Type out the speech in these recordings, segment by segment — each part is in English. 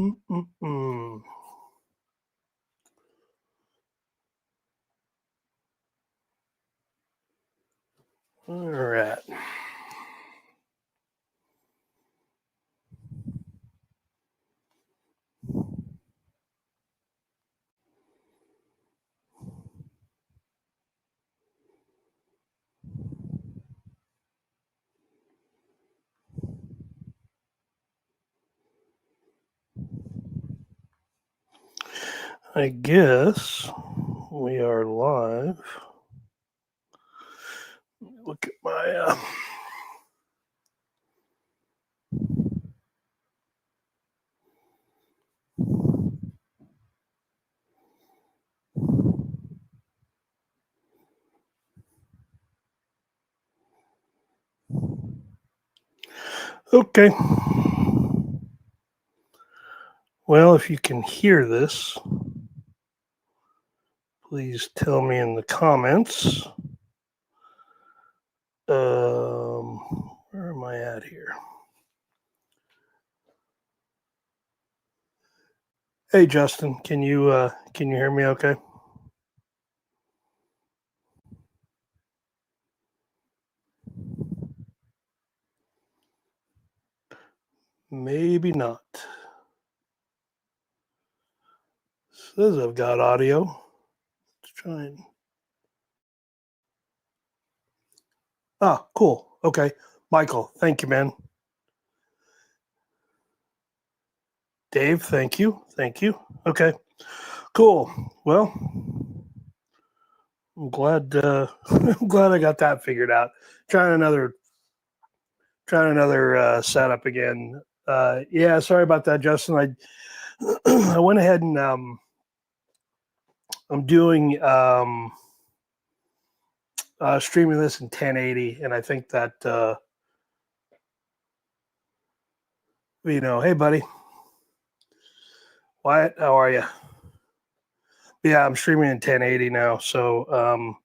Mm-mm-mm. All right. I guess we are live. Look at my okay. Well, if you can hear this, please tell me in the comments. Where am I at here? Hey, Justin, can you hear me? Okay. Maybe not. Says I've got audio. Let's try and. Ah, cool. Okay, Michael, thank you, man. Dave, thank you. Okay, cool. Well, I'm glad. I'm glad I got that figured out. Trying another setup again. Yeah, sorry about that, Justin. I went ahead and I'm doing streaming this in 1080, and I think that hey, buddy, Wyatt, how are you? Yeah, I'm streaming in 1080 now. So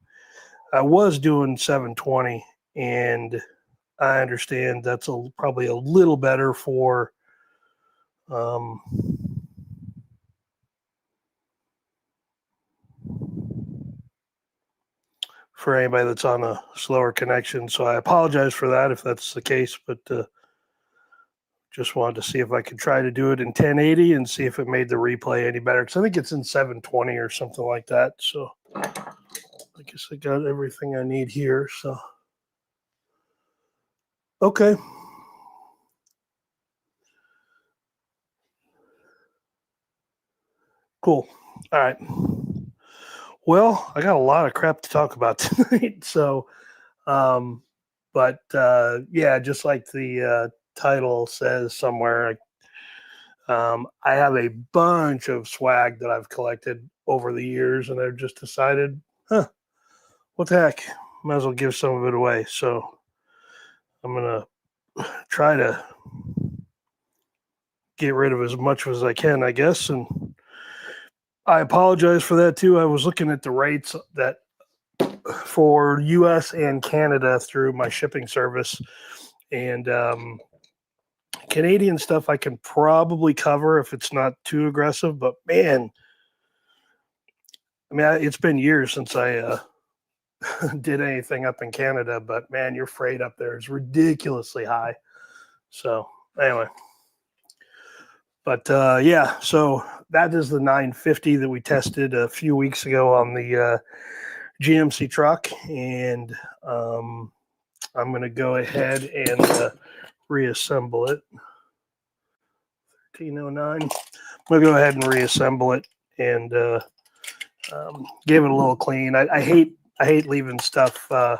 I was doing 720, and I understand that's probably a little better for um, anybody that's on a slower connection. So I apologize for that if that's the case, but just wanted to see if I could try to do it in 1080 and see if it made the replay any better. Because I think it's in 720 or something like that. So I guess I got everything I need here. So, okay. Cool. All right. Well, I got a lot of crap to talk about tonight. So, but yeah, just like the title says somewhere, I have a bunch of swag that I've collected over the years, and I've just decided, what the heck, might as well give some of it away. So I'm gonna try to get rid of as much as I can, I guess. And I apologize for that too. I was looking at the rates that for U.S. and Canada through my shipping service, and Canadian stuff I can probably cover if it's not too aggressive. But man, I mean, it's been years since I did anything up in Canada. But man, your freight up there is ridiculously high. So anyway, but yeah, so that is the 950 that we tested a few weeks ago on the GMC truck, and I'm going to go ahead and reassemble it. 1309. I'm going to go ahead and reassemble it and give it a little clean. I hate leaving stuff or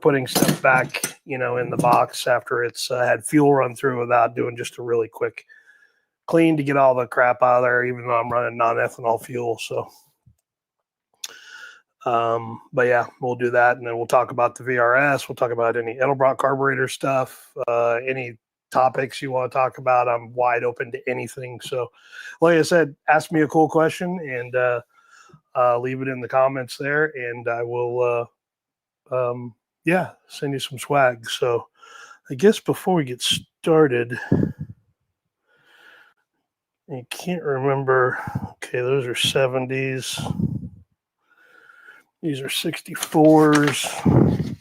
putting stuff back, in the box after it's had fuel run through without doing just a really quick clean to get all the crap out of there, even though I'm running non-ethanol fuel. So, but yeah, we'll do that, and then we'll talk about the VRS. We'll talk about any Edelbrock carburetor stuff, any topics you want to talk about. I'm wide open to anything. So, like I said, ask me a cool question and leave it in the comments there, and I will, send you some swag. So, I guess before we get started, You can't remember. Okay, those are 70s. These are 64s.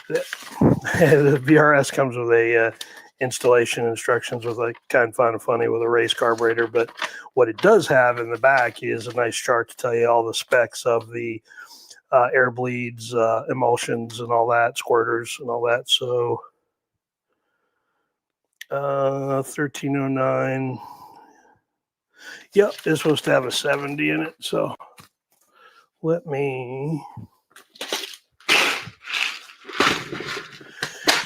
The VRS comes with a installation instructions with like kind of fun and funny with a race carburetor. But what it does have in the back is a nice chart to tell you all the specs of the air bleeds, emulsions, and all that, squirters, and all that. So 1309. Yep, it's supposed to have a 70 in it. So let me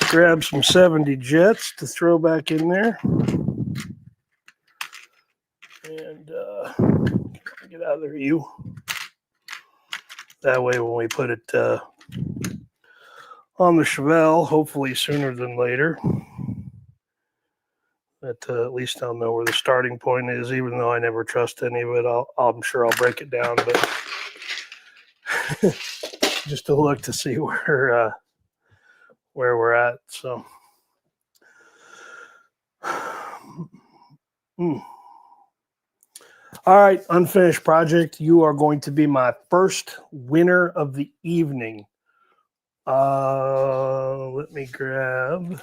grab some 70 jets to throw back in there. And get out of there, you. That way, when we put it on the Chevelle, hopefully sooner than later, that at least I'll know where the starting point is, even though I never trust any of it. I'm sure I'll break it down, but just to look to see where we're at. So, All right, unfinished project. You are going to be my first winner of the evening. Let me grab.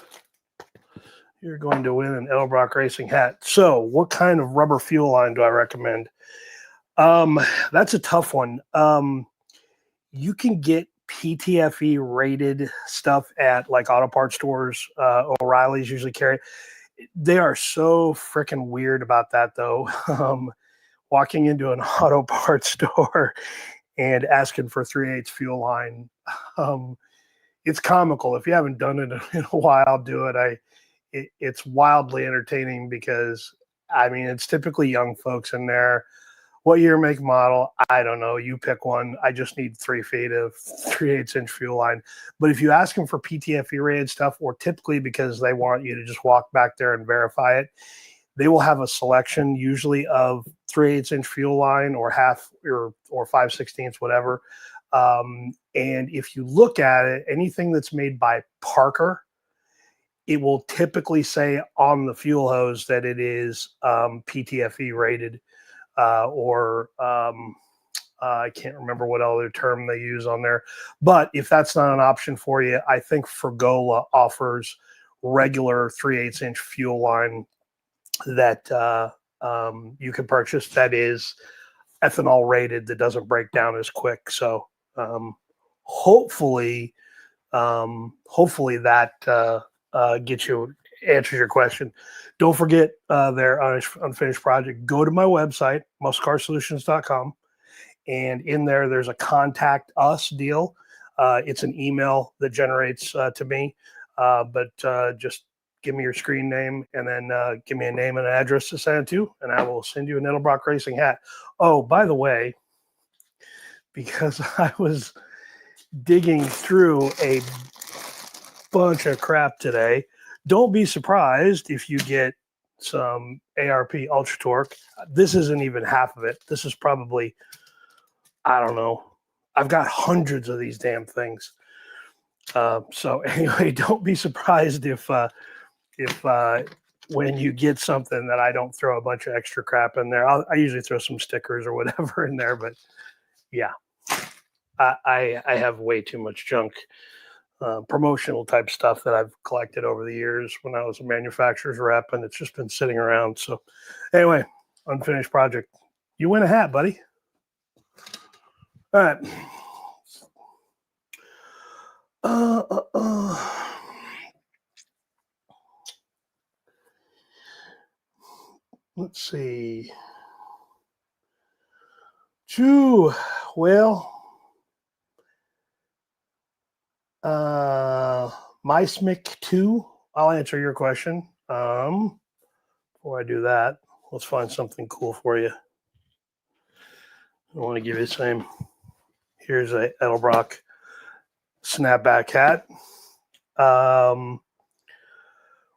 You're going to win an Edelbrock Racing hat. So, what kind of rubber fuel line do I recommend? That's a tough one. You can get PTFE rated stuff at like auto parts stores. O'Reilly's usually carry it. They are so freaking weird about that, though. Walking into an auto parts store and asking for 3/8 fuel line, it's comical. If you haven't done it in a while, do it. It's wildly entertaining because, I mean, it's typically young folks in there. What year, make, model? I don't know. You pick one. I just need 3 feet of 3/8 inch fuel line. But if you ask them for PTFE rated stuff, or typically because they want you to just walk back there and verify it, they will have a selection usually of 3/8 inch fuel line or half or 5/16, whatever. And if you look at it, anything that's made by Parker, it will typically say on the fuel hose that it is PTFE rated, or I can't remember what other term they use on there. But if that's not an option for you, I think Fergola offers regular 3/8 inch fuel line that you can purchase that is ethanol rated, that doesn't break down as quick. So hopefully that answers your question. Don't forget their unfinished project. Go to my website, musclecarsolutions.com, and in there's a contact us deal. It's an email that generates to me, but just give me your screen name and then give me a name and an address to send it to, and I will send you an Edelbrock Racing hat. Oh, by the way, because I was digging through a bunch of crap today, don't be surprised if you get some ARP Ultra Torque. This isn't even half of it. This is probably, I don't know. I've got hundreds of these damn things. So anyway, don't be surprised if when you get something that I don't throw a bunch of extra crap in there. I usually throw some stickers or whatever in there, but yeah, I have way too much junk, promotional type stuff that I've collected over the years when I was a manufacturer's rep, and it's just been sitting around. So anyway, unfinished project. You win a hat, buddy. All right. Let's see. Well, MySmic 2, I'll answer your question. Before I do that, let's find something cool for you. I want to give you the same. Here's a Edelbrock snapback hat.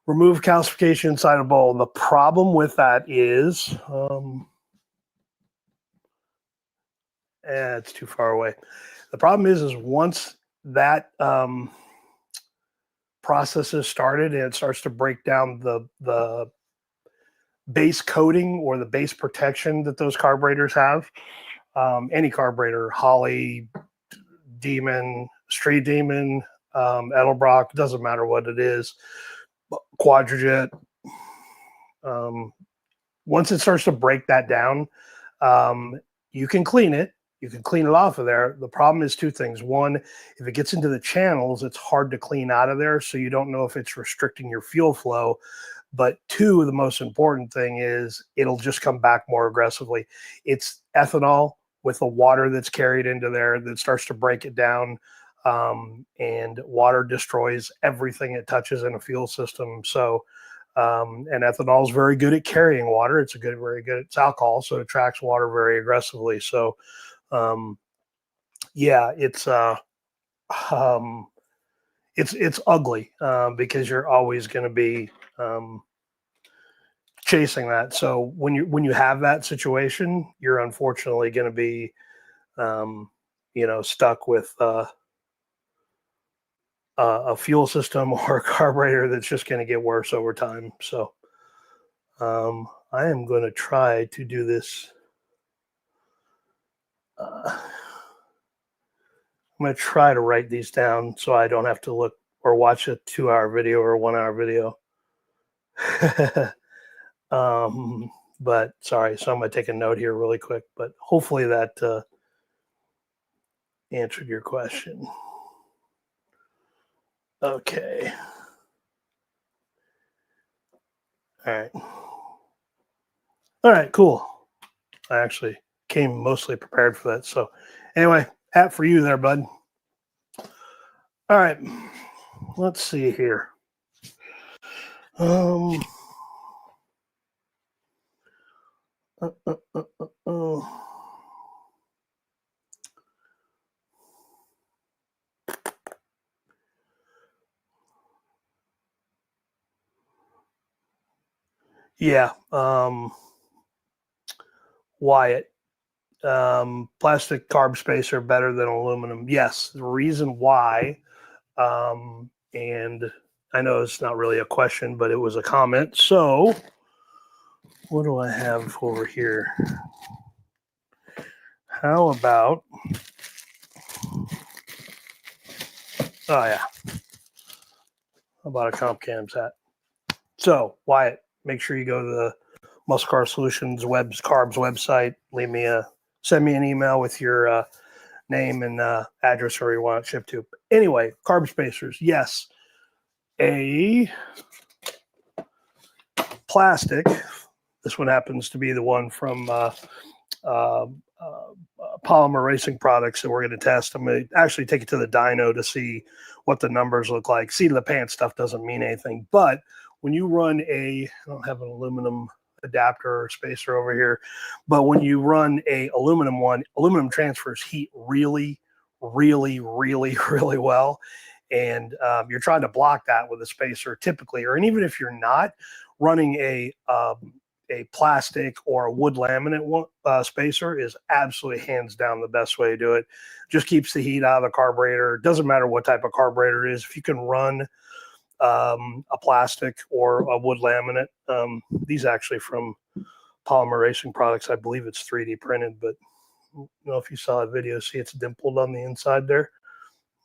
Remove calcification inside a bowl. The problem with that is, it's too far away. The problem is once that process is started and it starts to break down the base coating or the base protection that those carburetors have. Any carburetor, Holly, Demon, Street Demon, Edelbrock, doesn't matter what it is, Quadrajet. Once it starts to break that down, you can clean it. You can clean it off of there. The problem is two things. One, if it gets into the channels, it's hard to clean out of there, so you don't know if it's restricting your fuel flow. But two, the most important thing is it'll just come back more aggressively. It's ethanol with the water that's carried into there that starts to break it down, and water destroys everything it touches in a fuel system. So, and ethanol is very good at carrying water. It's very good. It's alcohol, so it attracts water very aggressively. So, yeah, it's ugly because you're always going to be chasing that. So when you have that situation, you're unfortunately going to be stuck with a fuel system or a carburetor that's just going to get worse over time. So I am going to try to do this. I'm going to try to write these down so I don't have to look or watch a 2-hour video or a 1-hour video. But sorry, so I'm going to take a note here really quick, but hopefully that answered your question. Okay. All right, cool. I actually came mostly prepared for that. So anyway, hat for you there, bud. All right, let's see here. Yeah, Wyatt, plastic carb spacer better than aluminum. Yes, the reason why, and I know it's not really a question, but it was a comment. So what do I have over here? How about, oh yeah, how about a Comp Cams hat? So Wyatt, make sure you go to the Muscle Car Solutions Carbs website. Send me an email with your name and address where you want it shipped to. Anyway, carb spacers, yes. A plastic. This one happens to be the one from Polymer Racing Products that we're going to test. I'm going to actually take it to the dyno to see what the numbers look like. Seat of the pants stuff doesn't mean anything, but when you run I don't have an aluminum adapter or spacer over here, but when you run a aluminum transfers heat really, really, really, really well. And you're trying to block that with a spacer typically, and even if you're not running a plastic or a wood laminate spacer is absolutely hands down the best way to do it. Just keeps the heat out of the carburetor. It doesn't matter what type of carburetor it is. If you can run a plastic or a wood laminate, these actually from Polymer Racing Products, I believe it's 3D printed, but I don't know if you saw a video, see it's dimpled on the inside there.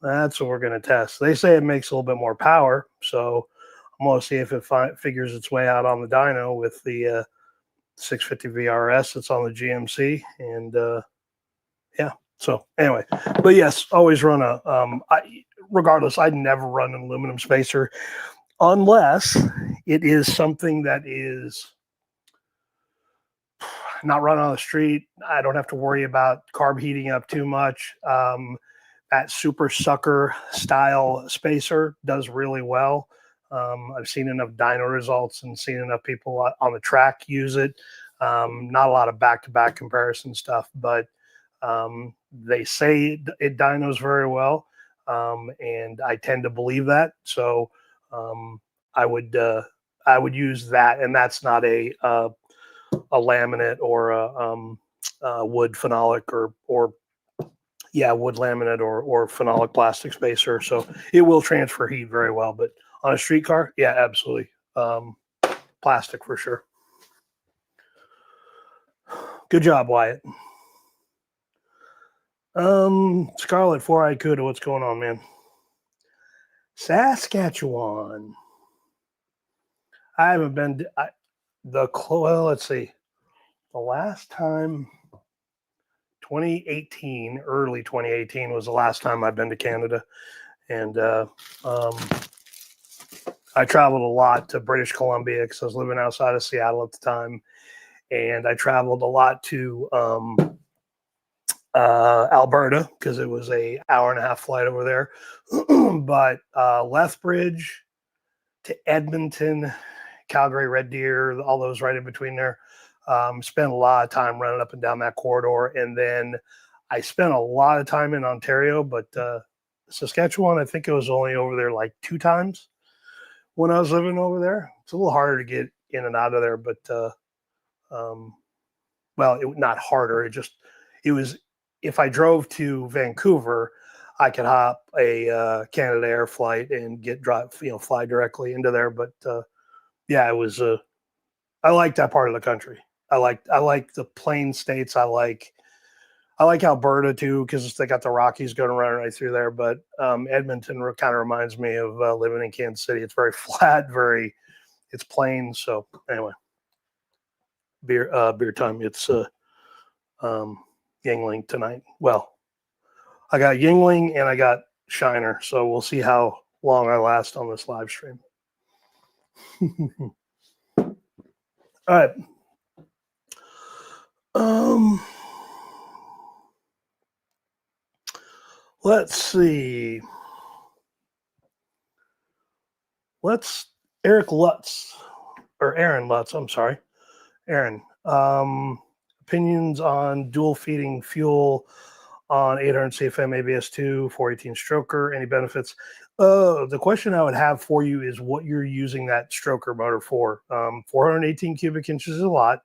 That's what we're going to test. They say it makes a little bit more power, so I'm going to see if it figures its way out on the dyno with the 650 VRS that's on the GMC. And yeah, so anyway, but yes, always run regardless, I'd never run an aluminum spacer unless it is something that is not run on the street. I don't have to worry about carb heating up too much. That super sucker style spacer does really well. I've seen enough dyno results and seen enough people on the track use it. Not a lot of back-to-back comparison stuff, but they say it dynos very well, and I tend to believe that. So I would use that, and that's not a laminate or a wood phenolic or wood laminate or phenolic plastic spacer. So it will transfer heat very well, but on a street car, yeah, absolutely. Plastic for sure. Good job, Wyatt. Scarlet, Four-Eyed Cuda, what's going on, man? Saskatchewan. I haven't been. Well, let's see. The last time, 2018, early 2018 was the last time I've been to Canada, and I traveled a lot to British Columbia because I was living outside of Seattle at the time, and I traveled a lot to Alberta because it was a hour and a half flight over there. But Lethbridge to Edmonton, Calgary, Red Deer, all those right in between there. Spent a lot of time running up and down that corridor, and then I spent a lot of time in Ontario, but Saskatchewan, I think it was only over there like 2 times when I was living over there. It's a little harder to get in and out of there, but well, not harder. It was, if I drove to Vancouver, I could hop a Canada Air flight and fly directly into there. But yeah, it was. I like that part of the country. I like the plain states. I like Alberta too because they got the Rockies going right through there. But Edmonton kind of reminds me of living in Kansas City. It's very flat, it's plain. So anyway, beer time. It's Yingling tonight. Well, I got Yingling and I got Shiner, so we'll see how long I last on this live stream. All right. Let's see. Aaron Lutz. I'm sorry. Aaron. Opinions on dual feeding fuel on 800 CFM ABS2 418 stroker. Any benefits? The question I would have for you is what you're using that stroker motor for. 418 cubic inches is a lot.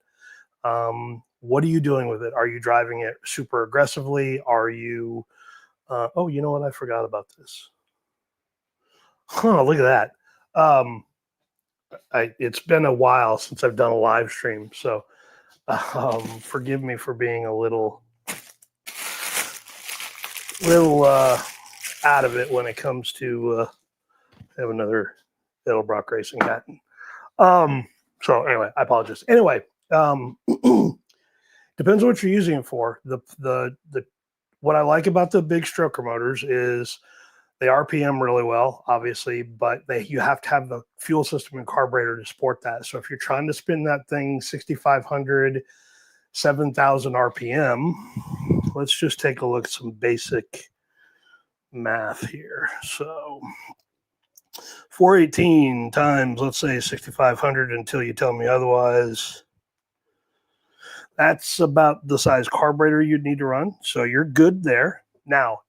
What are you doing with it? Are you driving it super aggressively? Are you oh, you know what? I forgot about this. Oh, look at that. It's been a while since I've done a live stream, so forgive me for being a little out of it when it comes to have another Edelbrock Racing hat. So anyway, I apologize. Anyway, depends on what you're using it for. The what I like about the big stroker motors is they RPM really well, obviously, but you have to have the fuel system and carburetor to support that. So if you're trying to spin that thing 6,500, 7,000 RPM, let's just take a look at some basic math here. So 418 times, let's say 6,500 until you tell me otherwise. That's about the size carburetor you'd need to run. So you're good there. Now,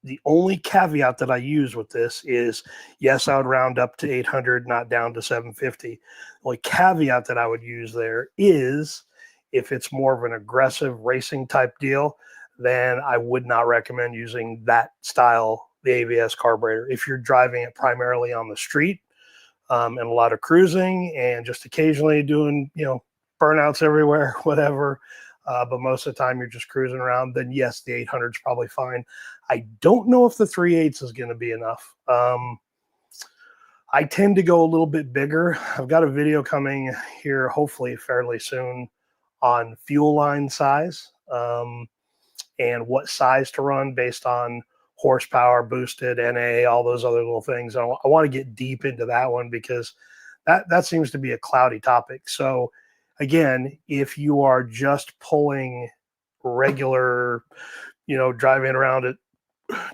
the only caveat that I use with this is, yes, I would round up to 800, not down to 750. The only caveat that I would use there is if it's more of an aggressive racing type deal, then I would not recommend using that style, the ABS carburetor. If you're driving it primarily on the street and a lot of cruising and just occasionally doing, burnouts everywhere, whatever, but most of the time you're just cruising around, then yes, the 800 is probably fine. I don't know if the 3/8 is going to be enough. I tend to go a little bit bigger. I've got a video coming here, hopefully fairly soon, on fuel line size and what size to run based on horsepower, boosted, NA, all those other little things. I want to get deep into that one because that seems to be a cloudy topic. So again, if you are just pulling regular, driving around at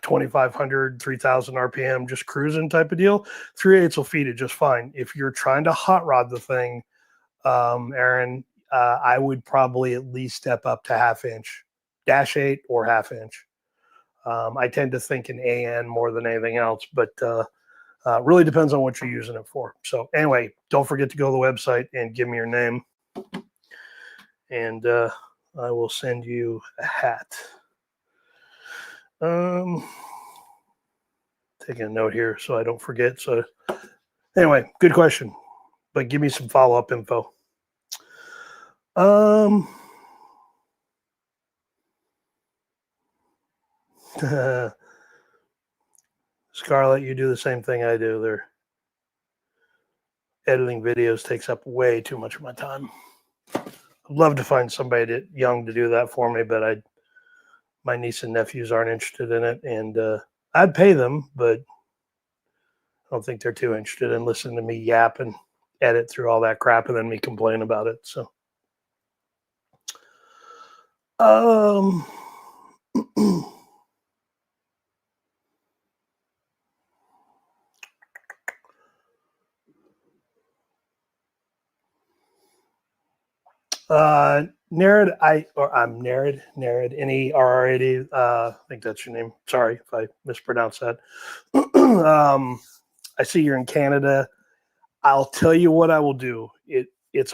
2,500, 3,000 RPM, just cruising type of deal, 3/8 will feed it just fine. If you're trying to hot rod the thing, Aaron, I would probably at least step up to 1/2 inch, -8 or 1/2 inch. I tend to think in AN more than anything else, but really depends on what you're using it for. So anyway, don't forget to go to the website and give me your name, and I will send you a hat. Taking a note here so I don't forget. So anyway, good question, but give me some follow-up info. Scarlett, you do the same thing I do. They're editing videos takes up way too much of my time. I'd love to find somebody young to do that for me, but my niece and nephews aren't interested in it, and I'd pay them, but I don't think they're too interested in listening to me yap and edit through all that crap and then me complain about it. So, Nared, I'm Nared, Nerad, I think that's your name. Sorry if I mispronounced that. I see you're in Canada. I'll tell you what I will do. This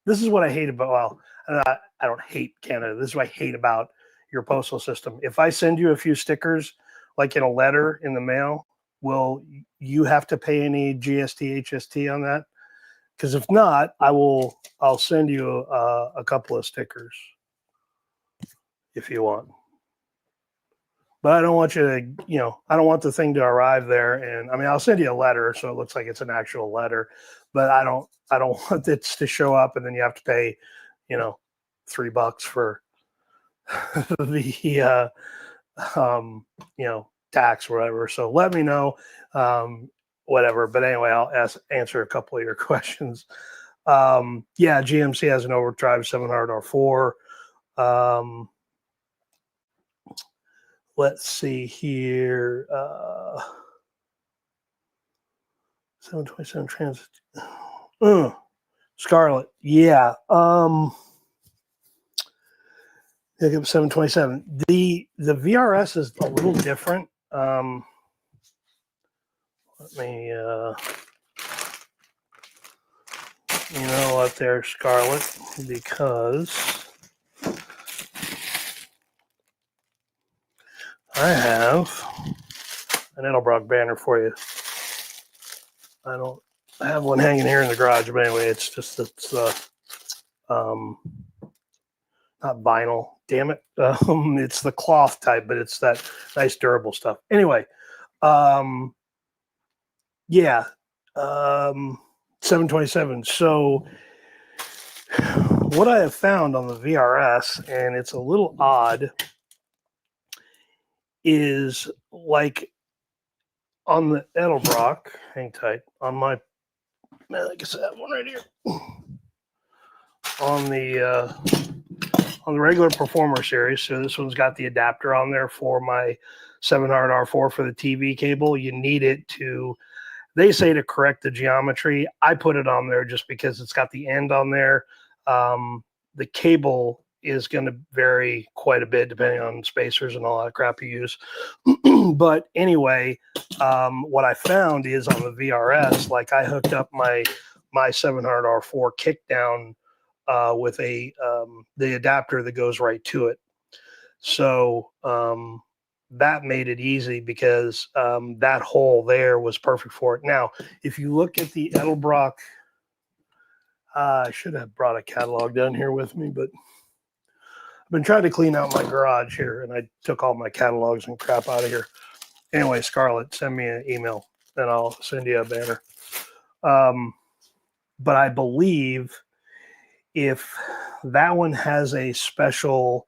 is what I hate about, well, I don't hate Canada. This is what I hate about your postal system. If I send you a few stickers, like in a letter in the mail, will you have to pay any GST, HST on that? Because if not, I'll send you a couple of stickers if you want. But I don't want you to, I don't want the thing to arrive there. And I mean, I'll send you a letter so it looks like it's an actual letter, but I don't want it to show up and then you have to pay, $3 for the, tax or whatever. So let me know, whatever. But anyway, I'll answer a couple of your questions. Yeah, GMC has an overdrive 700R4. Let's see here. 727 Transit. Scarlett. Yeah. Pick up 727. The VRS is a little different. Let me what there, Scarlett, because I have an Edelbrock banner for you. I have one hanging here in the garage, but anyway, it's not vinyl. Damn it! It's the cloth type, but it's that nice durable stuff. Anyway, yeah, 727. So what I have found on the VRS, and it's a little odd, is like on the Edelbrock, hang tight, on my, I guess I have one right here. On the regular Performer series, so this one's got the adapter on there for my 700R4 for the TV cable. You need it to, they say, to correct the geometry. I put it on there just because it's got the end on there. The cable is going to vary quite a bit depending on spacers and all that crap you use. But anyway, what I found is on the VRS, like I hooked up my 700R4 kickdown with the adapter that goes right to it. So that made it easy because that hole there was perfect for it. Now, if you look at the Edelbrock, I should have brought a catalog down here with me, but I've been trying to clean out my garage here, and I took all my catalogs and crap out of here. Anyway, Scarlett, send me an email, and I'll send you a banner. But I believe if that one has a special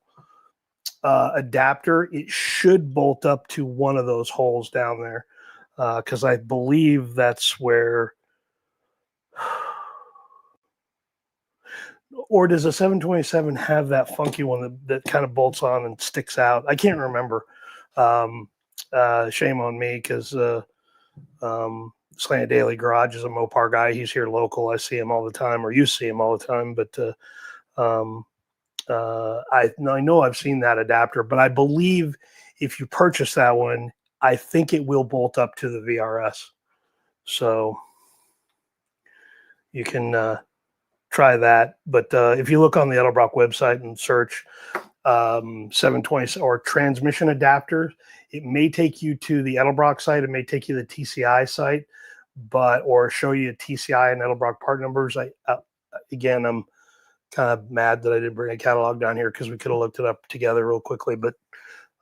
adapter, it should bolt up to one of those holes down there, because I believe that's where. Or does a 727 have that funky one that kind of bolts on and sticks out? I can't remember. Shame on me, because Slant Daily Garage is a Mopar guy. He's here local. I see him all the time, or you see him all the time. But I know I've seen that adapter, but I believe if you purchase that one, I think it will bolt up to the VRS. So you can try that. But if you look on the Edelbrock website and search 720 or transmission adapter, it may take you to the Edelbrock site. It may take you to the TCI site, or show you TCI and Edelbrock part numbers. Again, I'm kind of mad that I didn't bring a catalog down here because we could have looked it up together real quickly. But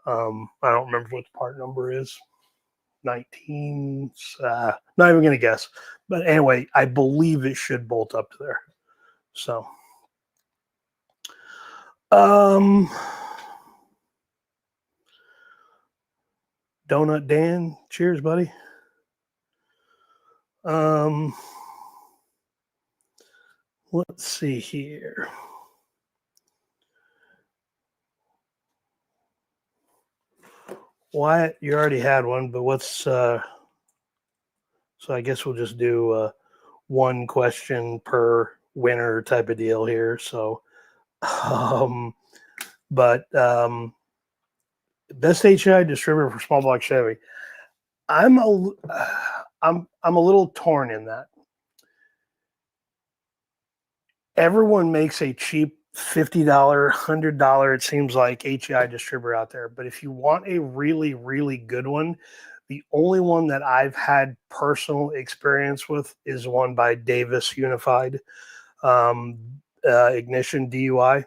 I don't remember what the part number is. 19. Not even going to guess. But anyway, I believe it should bolt up to there. So, Donut Dan, cheers, buddy. Let's see here. Wyatt, you already had one, but what's so I guess we'll just do one question per winner type of deal here. So, but best HI distributor for small block Chevy. I'm a little torn in that. Everyone makes a cheap $50, $100, it seems like, HEI distributor out there. But if you want a really, really good one, the only one that I've had personal experience with is one by Davis Unified Ignition DUI.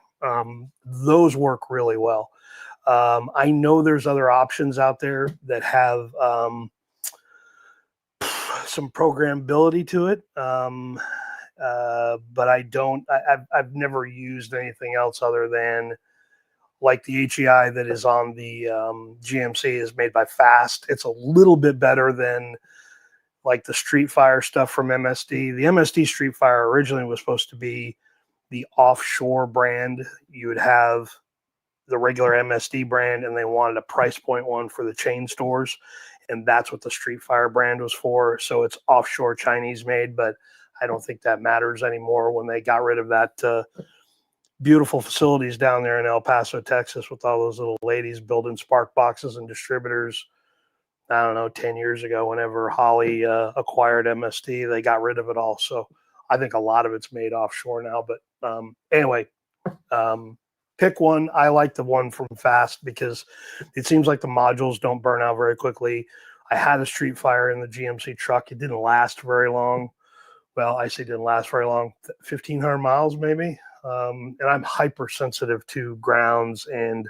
Those work really well. I know there's other options out there that have some programmability to it. But I've never used anything else other than like the HEI that is on the GMC is made by Fast. It's a little bit better than like the Street Fire stuff from MSD. The MSD Street Fire originally was supposed to be the offshore brand. You would have the regular MSD brand, and they wanted a price point one for the chain stores. And that's what the Street Fire brand was for. So it's offshore Chinese made, but I don't think that matters anymore when they got rid of that beautiful facilities down there in El Paso, Texas, with all those little ladies building spark boxes and distributors. I don't know, 10 years ago, whenever Holly acquired MSD, they got rid of it all. So I think a lot of it's made offshore now. But anyway, pick one. I like the one from Fast because it seems like the modules don't burn out very quickly. I had a Street Fire in the GMC truck. It didn't last very long. Well, I say didn't last very long, 1,500 miles maybe. And I'm hypersensitive to grounds and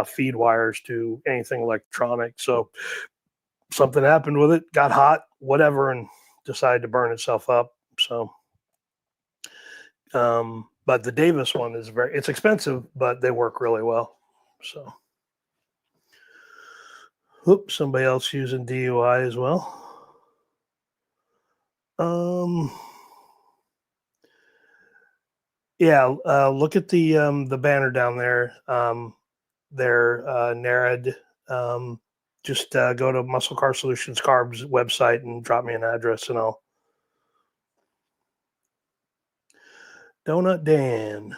feed wires to anything electronic. So something happened with it, got hot, whatever, and decided to burn itself up. So, but the Davis one is it's expensive, but they work really well. So, oops, somebody else using DUI as well. Yeah, look at the banner down there. They're NARAD. Just go to Muscle Car Solutions Carbs website and drop me an address, and I'll. Donut Dan.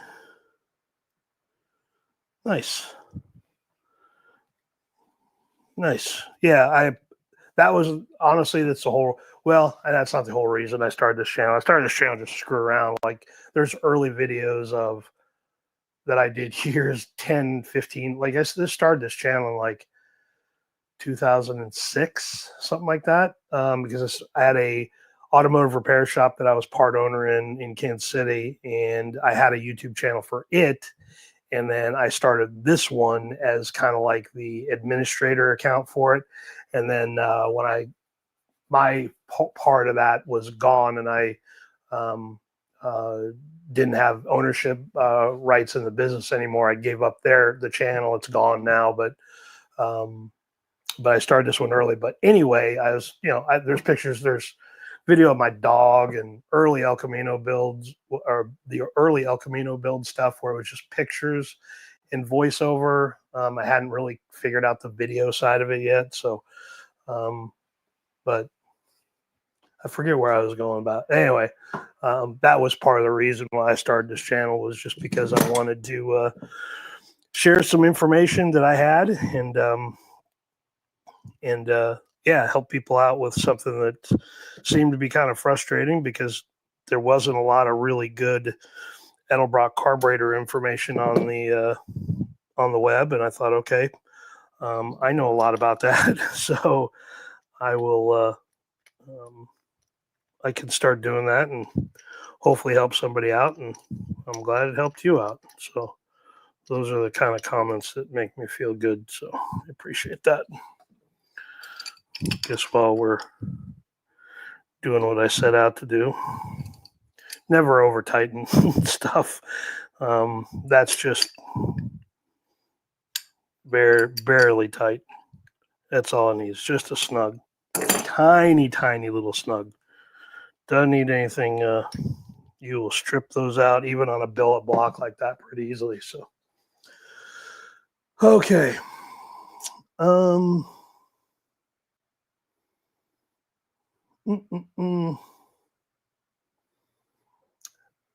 Nice. Yeah, that was honestly, that's the whole, well, and that's not the whole reason I started this channel. I started this channel just to screw around. Like, there's early videos of that I did years 10, 15. Like, I just started this channel in like 2006, something like that, because I had a automotive repair shop that I was part owner in Kansas City, and I had a YouTube channel for it. And then I started this one as kind of like the administrator account for it. And then when my part of that was gone, and I didn't have ownership rights in the business anymore, I gave up the channel. It's gone now, but I started this one early. But anyway, I was, there's pictures, there's video of my dog and early El Camino builds, or the early El Camino build stuff where it was just pictures and voiceover. I hadn't really figured out the video side of it yet. So, but I forget where I was going about. Anyway, that was part of the reason why I started this channel, was just because I wanted to share some information that I had, and help people out with something that seemed to be kind of frustrating, because there wasn't a lot of really good Edelbrock carburetor information on the web. And I thought, okay, I know a lot about that, so I will I can start doing that and hopefully help somebody out, and I'm glad it helped you out. So those are the kind of comments that make me feel good. So I appreciate that. Guess while we're doing what I set out to do, never over tighten stuff. That's just barely tight. That's all it needs. Just a snug, tiny little snug. Doesn't need anything. You will strip those out even on a billet block like that pretty easily. So, okay.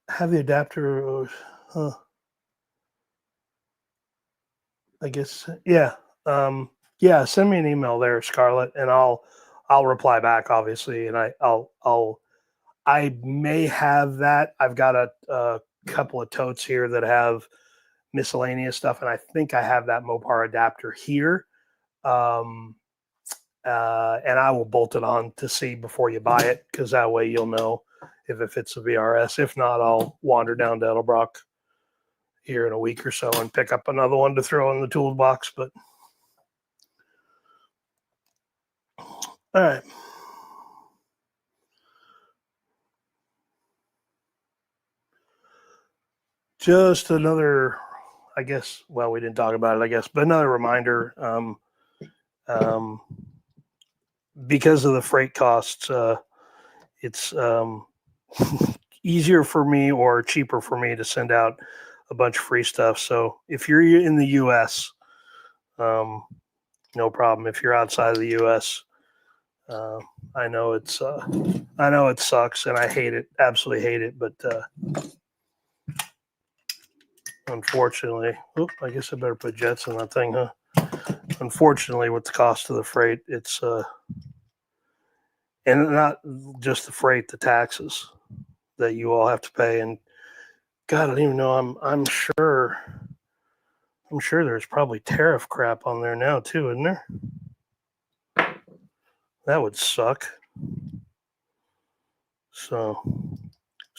Have the adapter. I guess, yeah. Yeah, send me an email there, Scarlett, and I'll reply back, obviously, and I may have that. I've got a couple of totes here that have miscellaneous stuff, and I think I have that Mopar adapter here. And I will bolt it on to see before you buy it, because that way you'll know if it fits the VRS. If not, I'll wander down to Edelbrock here in a week or so and pick up another one to throw in the toolbox. But all right. Just another, I guess, well, we didn't talk about it, I guess, but another reminder, because of the freight costs, it's easier for me or cheaper for me to send out a bunch of free stuff. So if you're in the US, no problem. If you're outside of the US, I know it sucks and I hate it, absolutely hate it, but unfortunately, I guess I better put jets in that thing, huh? Unfortunately, with the cost of the freight, it's and not just the freight, the taxes that you all have to pay. And God, I don't even know. I'm sure there's probably tariff crap on there now too, isn't there? That would suck. So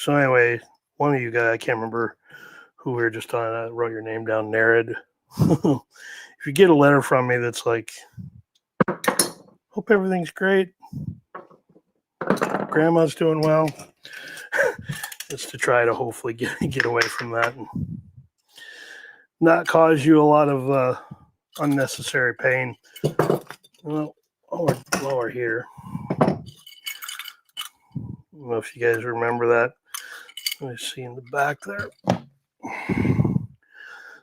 anyway, one of you guys, I can't remember who we were just talking. I wrote your name down, Nared. If you get a letter from me that's like, hope everything's great, grandma's doing well, it's to try to hopefully get away from that and not cause you a lot of unnecessary pain. Well, while we're here, I don't know if you guys remember that. Let me see in the back there.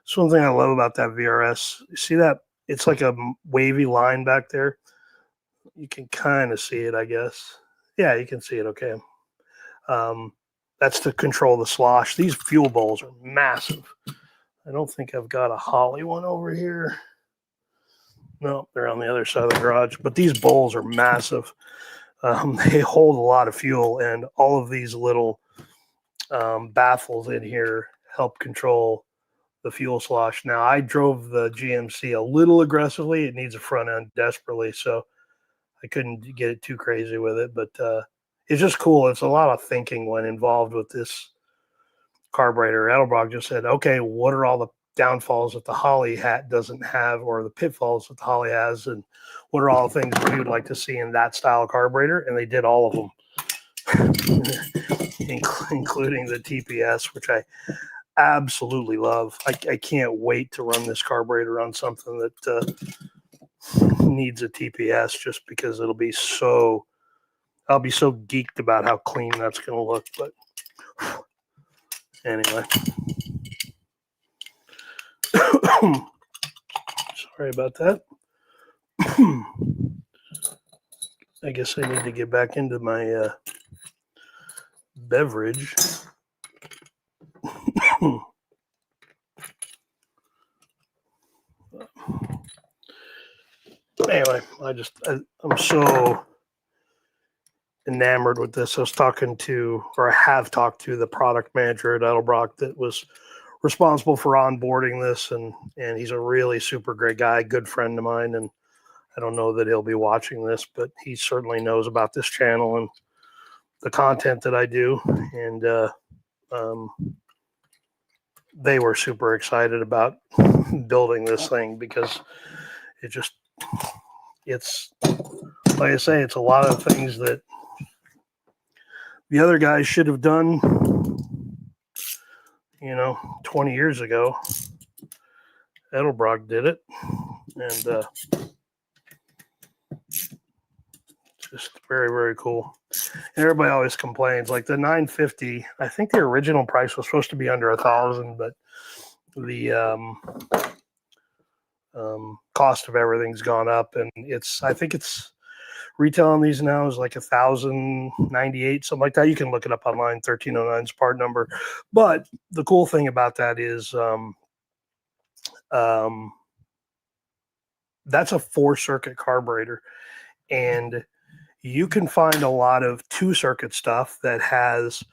That's one thing I love about that VRS. You see that? It's like a wavy line back there. You can kind of see it, I guess. Yeah, you can see it okay. That's to control the slosh. These fuel bowls are massive. I don't think I've got a Holly one over here. No, they're on the other side of the garage. But these bowls are massive. They hold a lot of fuel, and all of these little baffles in here help control the fuel slosh. Now, I drove the GMC a little aggressively. It needs a front end desperately, so I couldn't get it too crazy with it. But it's just cool. It's a lot of thinking when involved with this carburetor. Edelbrock just said, okay, what are all the downfalls that the Holly hat doesn't have, or the pitfalls that the Holly has, and what are all the things we would like to see in that style of carburetor? And they did all of them, including the TPS, which I absolutely love. I can't wait to run this carburetor on something that needs a TPS, just because I'll be so geeked about how clean that's going to look. But anyway, sorry about that. I guess I need to get back into my beverage. Anyway, I'm so enamored with this. I was talking to, or I have talked to, the product manager at Edelbrock that was responsible for onboarding this, and he's a really super great guy, good friend of mine, and I don't know that he'll be watching this, but he certainly knows about this channel and the content that I do. And they were super excited about building this thing because it's like I say, it's a lot of things that the other guys should have done, 20 years ago. Edelbrock did it, and just very, very cool. And everybody always complains, like the 950. I think the original price was supposed to be under $1,000, but the cost of everything's gone up, and I think it's retail on these now is like 1,098, something like that. You can look it up online. 1309's part number. But the cool thing about that is that's a 4-circuit carburetor, and you can find a lot of 2-circuit stuff that has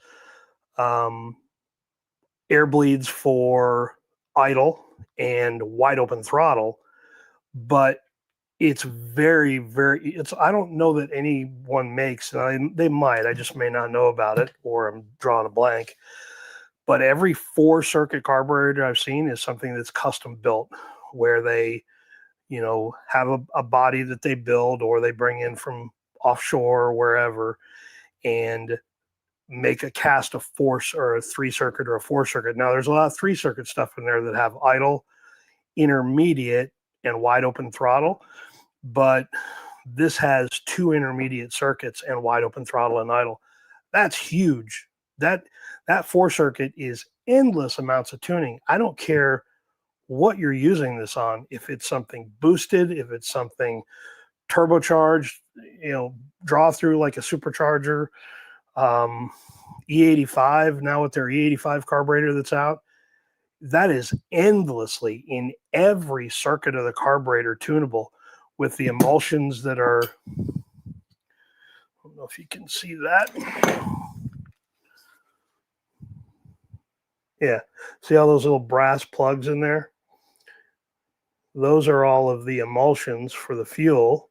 air bleeds for idle and wide open throttle, but it's very, very, I don't know that anyone makes, they might, I just may not know about it, or I'm drawing a blank, but every 4-circuit carburetor I've seen is something that's custom built, where they, have a body that they build or they bring in from offshore or wherever and make a cast of 4 or a 3-circuit or a 4-circuit. Now there's a lot of 3-circuit stuff in there that have idle, intermediate, and wide open throttle, but this has 2 intermediate circuits and wide open throttle and idle. That's huge. That 4-circuit is endless amounts of tuning. I don't care what you're using this on, if it's something boosted, if it's something turbocharged, draw through like a supercharger, E85 now with their E85 carburetor that's out, that is endlessly in every circuit of the carburetor tunable with the emulsions that are, I don't know if you can see that. Yeah, see all those little brass plugs in there? Those are all of the emulsions for the fuel.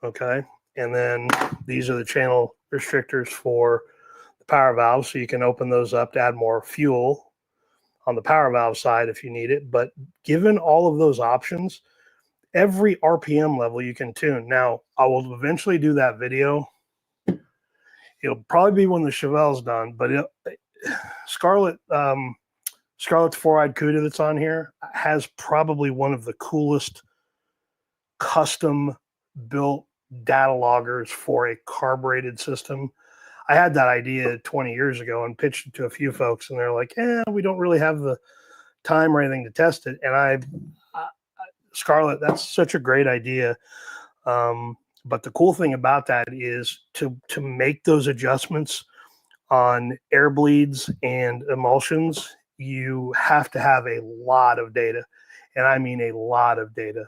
Okay, and then these are the channel restrictors for the power valve, so you can open those up to add more fuel on the power valve side if you need it. But given all of those options, every RPM level you can tune. Now, I will eventually do that video. It'll probably be when the Chevelle's done, but Scarlett, Scarlett's 4-eyed Cuda that's on here has probably one of the coolest custom built data loggers for a carbureted system. I had that idea 20 years ago and pitched it to a few folks, and they're like, we don't really have the time or anything to test it. And Scarlett, that's such a great idea. But the cool thing about that is to make those adjustments on air bleeds and emulsions, you have to have a lot of data. And I mean a lot of data.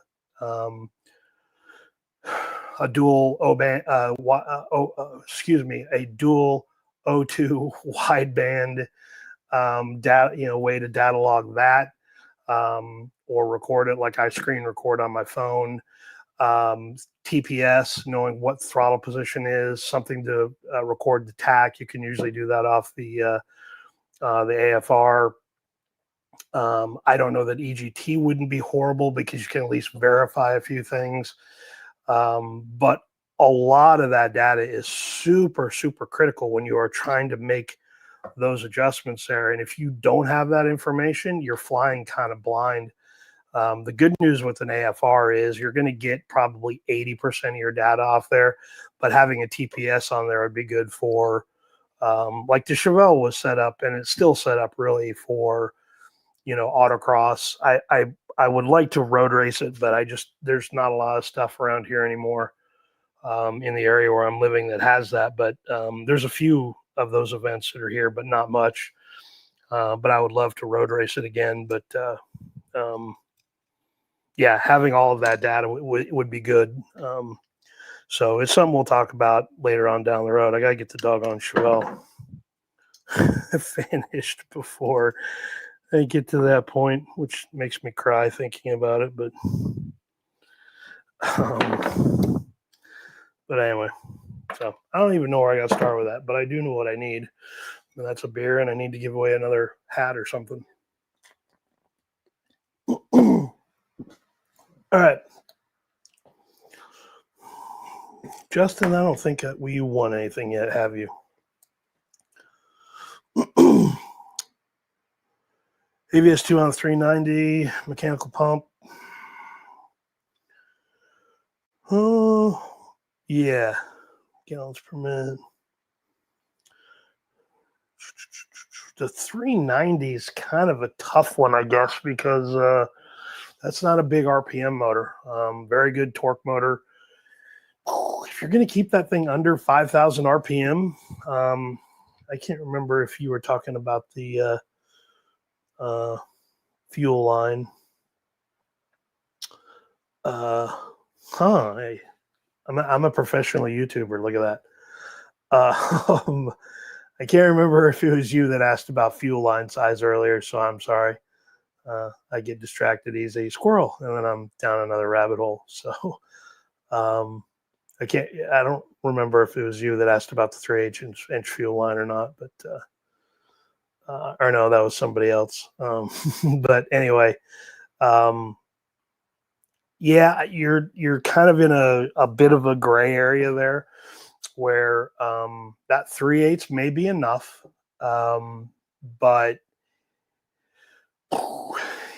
A dual a dual O2 wideband data, way to data log that, or record it like I screen record on my phone. TPS, knowing what throttle position is, something to record the tach. You can usually do that off the AFR. I don't know that EGT wouldn't be horrible because you can at least verify a few things. But a lot of that data is super, super critical when you are trying to make those adjustments there. And if you don't have that information, you're flying kind of blind. The good news with an AFR is you're going to get probably 80% of your data off there, but having a TPS on there would be good for, like the Chevelle was set up, and it's still set up really for, autocross. I would like to road race it, but there's not a lot of stuff around here anymore in the area where I'm living that has that. But there's a few of those events that are here, but not much. But I would love to road race it again. But yeah, having all of that data would be good. So it's something we'll talk about later on down the road. I got to get the doggone Chevelle finished before I get to that point, which makes me cry thinking about it. But anyway, so I don't even know where I got to start with that, but I do know what I need. And that's a beer, and I need to give away another hat or something. All right. Justin, I don't think you won anything yet, have you? ABS 2 on 390, mechanical pump. Oh, yeah. Gallons per minute. The 390 is kind of a tough one, I guess, because that's not a big RPM motor. Very good torque motor. If you're going to keep that thing under 5,000 RPM, I can't remember if you were talking about the fuel line. Hey, I'm a professional YouTuber. Look at that. I can't remember if it was you that asked about fuel line size earlier, so I'm sorry. I get distracted easy. Squirrel, and then I'm down another rabbit hole. So I don't remember if it was you that asked about the 3/8 inch fuel line or not, but or no, that was somebody else. But anyway, yeah, you're kind of in a bit of a gray area there, where that 3/8 may be enough, but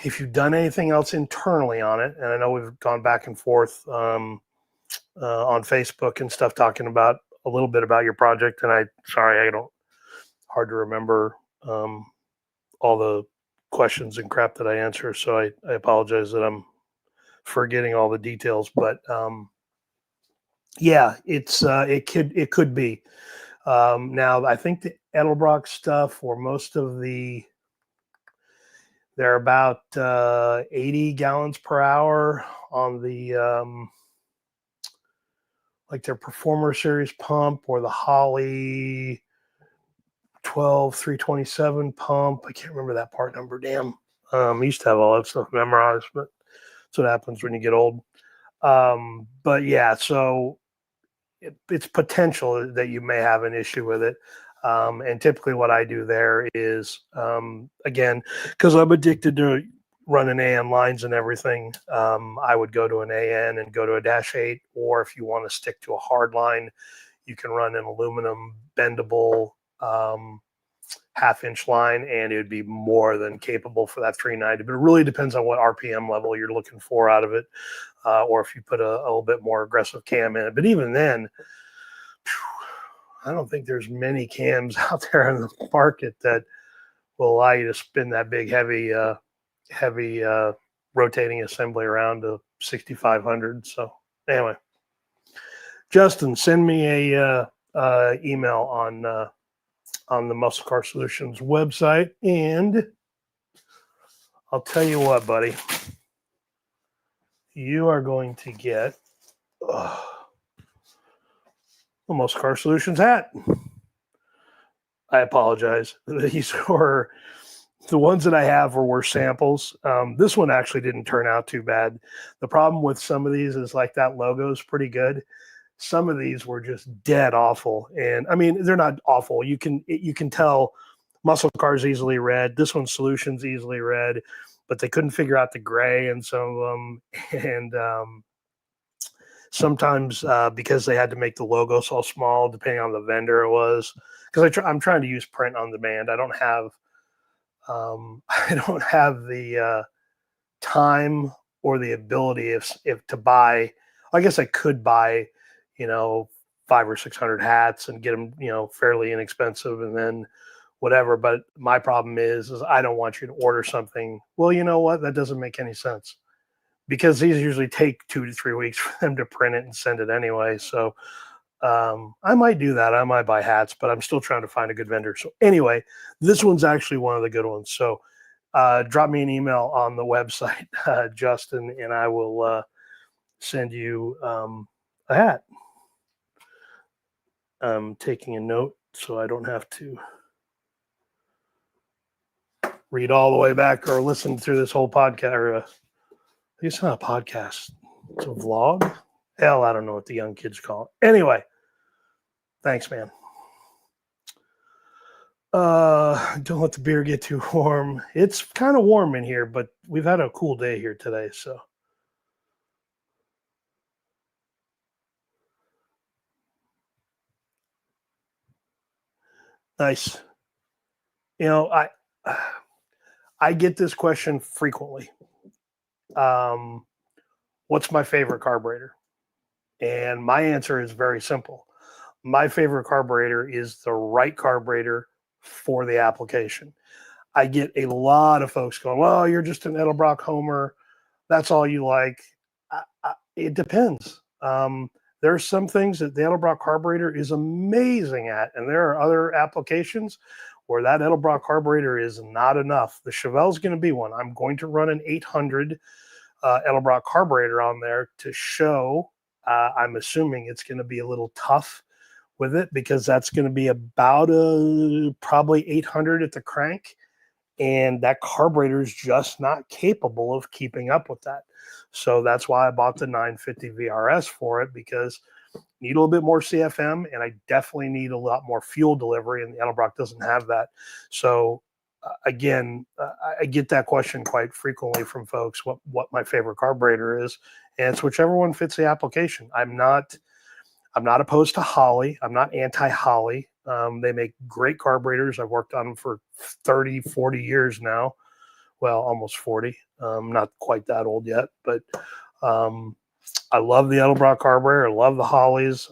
if you've done anything else internally on it, and I know we've gone back and forth on Facebook and stuff talking about a little bit about your project, and hard to remember all the questions and crap that I answer, so I apologize that I'm forgetting all the details, but yeah, it could be. Now I think the Edelbrock stuff, or most of they're about 80 gallons per hour on the like their Performer Series pump, or the Holly 327 pump. I can't remember that part number. Damn. I used to have all that stuff memorized, but that's what happens when you get old. But yeah, so it's potential that you may have an issue with it. And typically what I do there is, again, because I'm addicted to running AN lines and everything, I would go to an AN and go to a -8, or if you want to stick to a hard line, you can run an aluminum bendable 1/2-inch line, and it would be more than capable for that 390. But it really depends on what RPM level you're looking for out of it, or if you put a little bit more aggressive cam in it. But even then, I don't think there's many cams out there in the market that will allow you to spin that big, heavy rotating assembly around to 6,500. So anyway, Justin, send me a email on the Muscle Car Solutions website, and I'll tell you what, buddy, you are going to get the Muscle Car Solutions hat. I apologize. These were the ones that I have were samples. This one actually didn't turn out too bad. The problem with some of these is, like, that logo is pretty good. Some of these were just dead awful. And I mean, they're not awful. You can tell Muscle Car's easily read. This one's Solutions easily read, but they couldn't figure out the gray in some of them. And sometimes because they had to make the logo so small, depending on the vendor it was, because I'm trying to use print on demand. I don't have the time or the ability if to buy. I guess I could buy, 500 or 600 hats and get them, fairly inexpensive, and then whatever. But my problem is I don't want you to order something. Well, you know what? That doesn't make any sense, because these usually take 2 to 3 weeks for them to print it and send it anyway. So I might do that. I might buy hats, but I'm still trying to find a good vendor. So anyway, this one's actually one of the good ones. So drop me an email on the website, Justin, and I will send you a hat. I'm taking a note so I don't have to read all the way back or listen through this whole podcast. Or it's not a podcast. It's a vlog. Hell, I don't know what the young kids call it. Anyway, thanks, man. Don't let the beer get too warm. It's kind of warm in here, but we've had a cool day here today, so nice. You know, I get this question frequently. Um, what's my favorite carburetor? And my answer is very simple. My favorite carburetor is the right carburetor for the application. I get a lot of folks going, "Well, you're just an Edelbrock homer. That's all you like." It depends. There are some things that the Edelbrock carburetor is amazing at, and there are other applications where that Edelbrock carburetor is not enough. The Chevelle's going to be one. I'm going to run an 800 Edelbrock carburetor on there to show. I'm assuming it's going to be a little tough with it because that's going to be about probably 800 at the crank, and that carburetor is just not capable of keeping up with that. So that's why I bought the 950 VRS for it, because I need a little bit more CFM, and I definitely need a lot more fuel delivery, and the Edelbrock doesn't have that. So again, I get that question quite frequently from folks, what my favorite carburetor is, and it's whichever one fits the application. I'm not opposed to Holley. I'm not anti-Holley. They make great carburetors. I've worked on them for 30, 40 years now. Well, almost 40. Not quite that old yet, but um, I love the Edelbrock carburetor. I love the Holleys.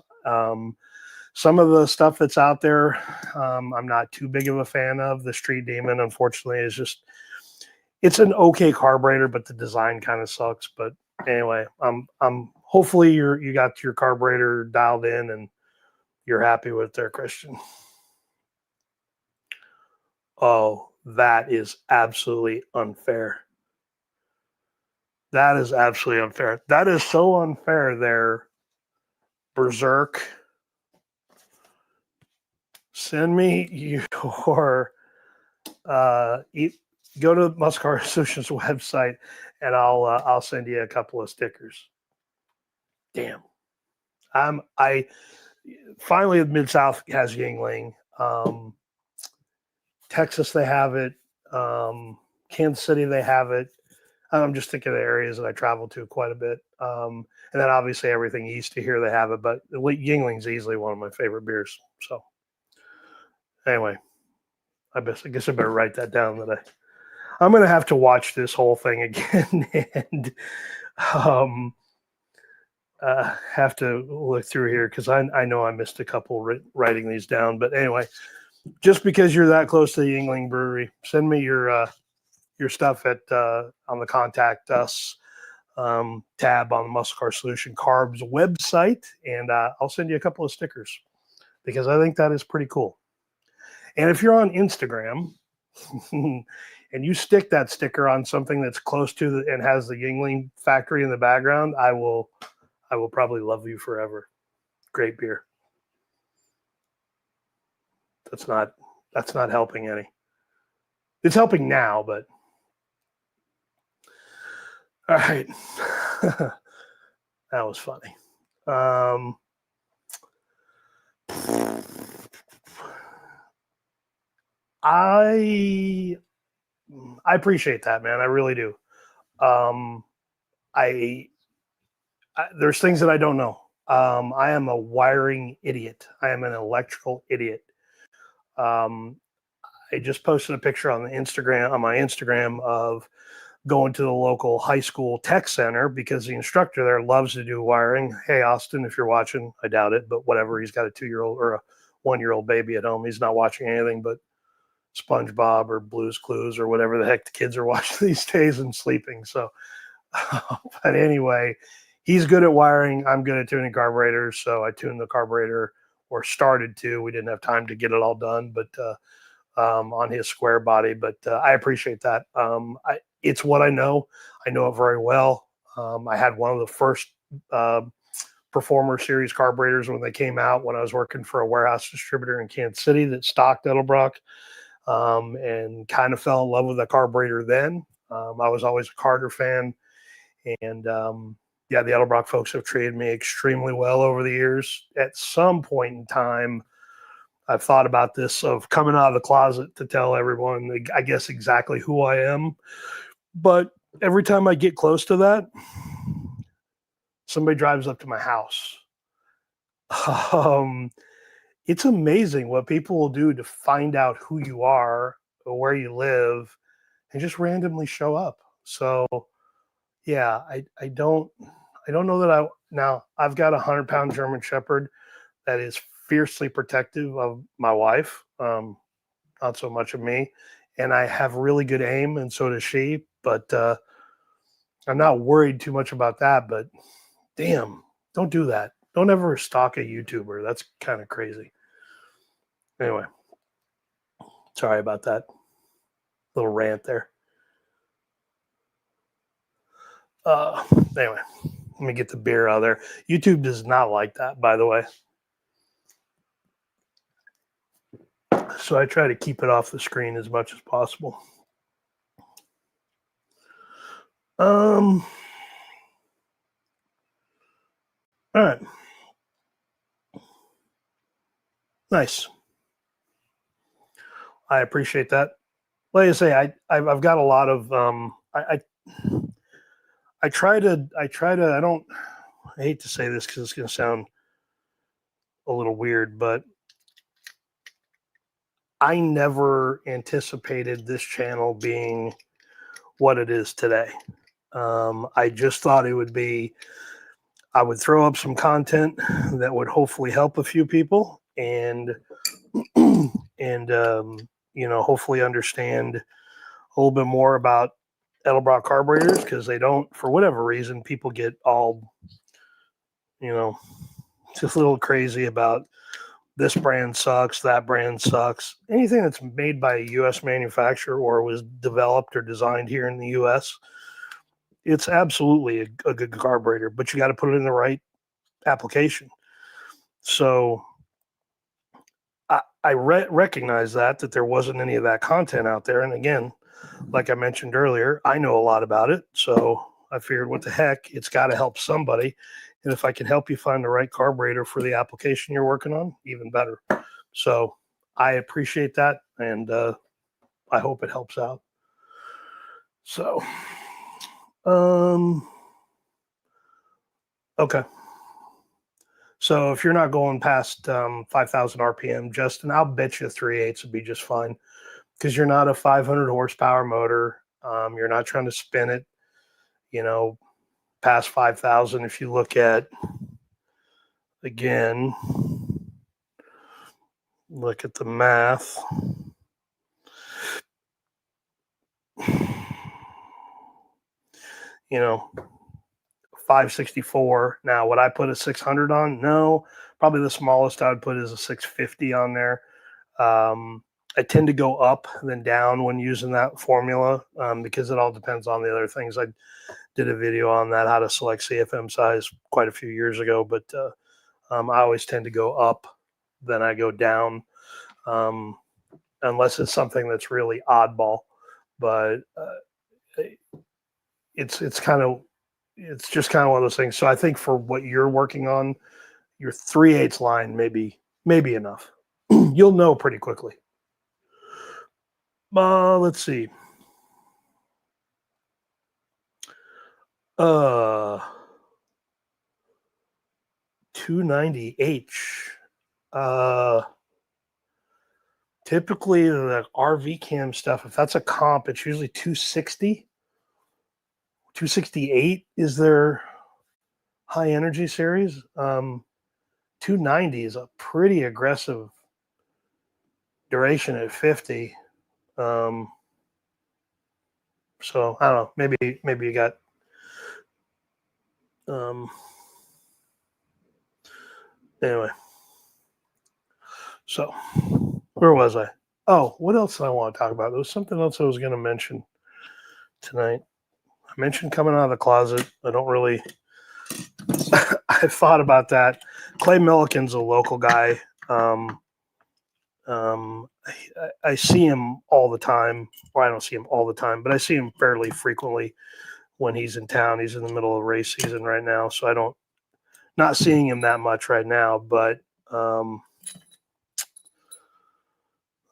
Some of the stuff that's out there, I'm not too big of a fan of. The Street Demon, unfortunately, is just, it's an okay carburetor, but the design kind of sucks. But anyway, I'm hopefully you got your carburetor dialed in and you're happy with there, Christian. Oh, that is absolutely unfair. That is absolutely unfair. That is so unfair there, Berserk. Send me your uh, go to Muscle Car Solutions website, and I'll send you a couple of stickers. Damn, I finally Mid South has Yingling. Texas they have it. Kansas City they have it. I'm just thinking of the areas that I travel to quite a bit. And then obviously everything east of here they have it, but Yingling's easily one of my favorite beers. So anyway, I guess I better write that down. I'm going to have to watch this whole thing again and um, have to look through here because I know I missed a couple writing these down. But anyway, just because you're that close to the Yingling Brewery, send me your stuff at on the contact us tab on the Muscle Car Solution Carbs website, and I'll send you a couple of stickers because I think that is pretty cool. And if you're on Instagram and you stick that sticker on something that's close to and has the Yingling factory in the background, I will probably love you forever. Great beer. That's not helping any. It's helping now, but all right. That was funny. I appreciate that, man. I really do. Um, I, there's things that I don't know. I am a wiring idiot. I am an electrical idiot. Um, I just posted a picture on my Instagram of going to the local high school tech center because the instructor there loves to do wiring. Hey, Austin, if you're watching, I doubt it, but whatever. He's got a 2-year-old or a 1-year-old baby at home. He's not watching anything but SpongeBob or Blue's Clues or whatever the heck the kids are watching these days and sleeping. So, but anyway, he's good at wiring. I'm good at tuning carburetors. So I tuned the carburetor, or started to. We didn't have time to get it all done, but on his square body. But I appreciate that. It's what I know. I know it very well. I had one of the first Performer Series carburetors when they came out when I was working for a warehouse distributor in Kansas City that stocked Edelbrock, and kind of fell in love with the carburetor then. I was always a Carter fan, and yeah, the Edelbrock folks have treated me extremely well over the years. At some point in time, I've thought about this of coming out of the closet to tell everyone, I guess, exactly who I am. But every time I get close to that, somebody drives up to my house. Um, it's amazing what people will do to find out who you are or where you live and just randomly show up. So yeah, I don't know that now I've got 100-pound German Shepherd that is fiercely protective of my wife, not so much of me. And I have really good aim, and so does she. But I'm not worried too much about that. But damn, don't do that. Don't ever stalk a YouTuber. That's kind of crazy. Anyway, sorry about that little rant there. Anyway, let me get the beer out of there. YouTube does not like that, by the way. So I try to keep it off the screen as much as possible. All right. Nice. I appreciate that. Like I say, I've got a lot of I try to I hate to say this because it's going to sound a little weird, but I never anticipated this channel being what it is today. I just thought it would be, I would throw up some content that would hopefully help a few people and hopefully understand a little bit more about Edelbrock carburetors, because they don't, for whatever reason, people get all, just a little crazy about this brand sucks, that brand sucks. Anything that's made by a U.S. manufacturer or was developed or designed here in the U.S., it's absolutely a good carburetor, but you got to put it in the right application. So I recognize that there wasn't any of that content out there. And again, like I mentioned earlier, I know a lot about it. So I figured, what the heck, it's got to help somebody. And if I can help you find the right carburetor for the application you're working on, even better. So I appreciate that. And I hope it helps out. So, okay. So if you're not going past 5,000 RPM, Justin, I'll bet you 3/8 would be just fine, because you're not a 500 horsepower motor. You're not trying to spin it, past 5,000. If you look at, again, look at the math. 564. Now, would I put a 600 on? No, probably the smallest I would put is a 650 on there. I tend to go up then down when using that formula, because it all depends on the other things. I did a video on that, how to select CFM size, quite a few years ago, but I always tend to go up, then I go down, unless it's something that's really oddball. But it's just kind of one of those things. So I think for what you're working on, your 3/8 line may be enough. You'll know pretty quickly. Let's see. 290H. Typically the RV cam stuff, if that's a comp, it's usually 260. 268 is their high energy series. 290 is a pretty aggressive duration at 50. So I don't know. Maybe you got anyway. So where was I? Oh, what else did I want to talk about? There was something else I was going to mention tonight. I mentioned coming out of the closet. I don't really. I thought about that. Clay Milliken's a local guy. I see him all the time. Well, I don't see him all the time, but I see him fairly frequently when he's in town. He's in the middle of race season right now, so not seeing him that much right now. But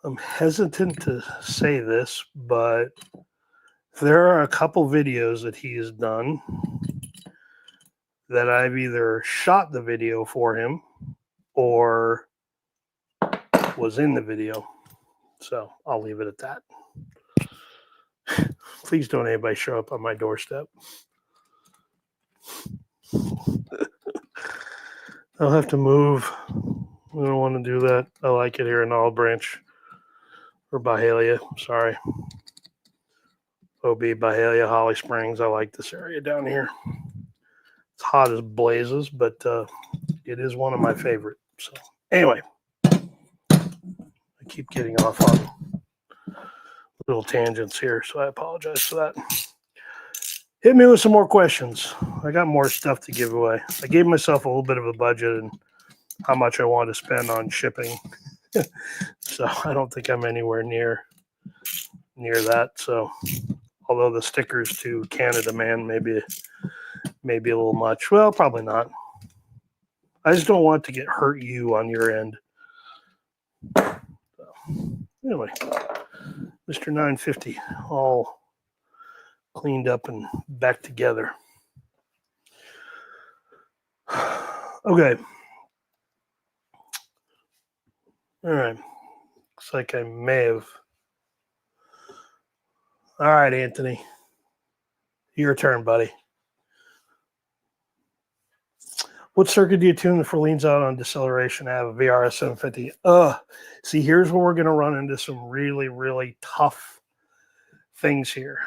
I'm hesitant to say this, but there are a couple videos that he has done that I've either shot the video for him or was in the video. So I'll leave it at that. Please don't anybody show up on my doorstep. I'll have to move. I don't want to do that. I like it here in Olive Branch or Byhalia. Sorry. OB, Byhalia, Holly Springs. I like this area down here. It's hot as blazes, but it is one of my favorite. So anyway, I keep getting off on little tangents here, so I apologize for that. Hit me with some more questions. I got more stuff to give away. I gave myself a little bit of a budget and how much I want to spend on shipping. So I don't think I'm anywhere near that. So although the stickers to Canada, man, maybe a little much. Well, probably not. I just don't want to get hurt you on your end. So, anyway, Mr. 950 all cleaned up and back together. Okay. All right. Looks like I may have. All right, Anthony. Your turn, buddy. What circuit do you tune for leans out on deceleration? I have a VRS 750. See, here's where we're going to run into some really, really tough things here.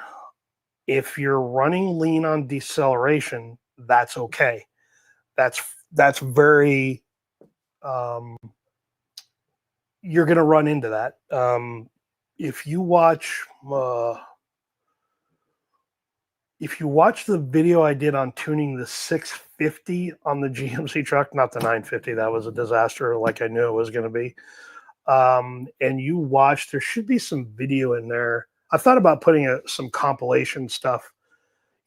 If you're running lean on deceleration, that's okay. That's very, you're going to run into that. If you watch the video I did on tuning the 650 on the GMC truck, not the 950, that was a disaster like I knew it was going to be. And you watch, there should be some video in there. I thought about putting some compilation stuff,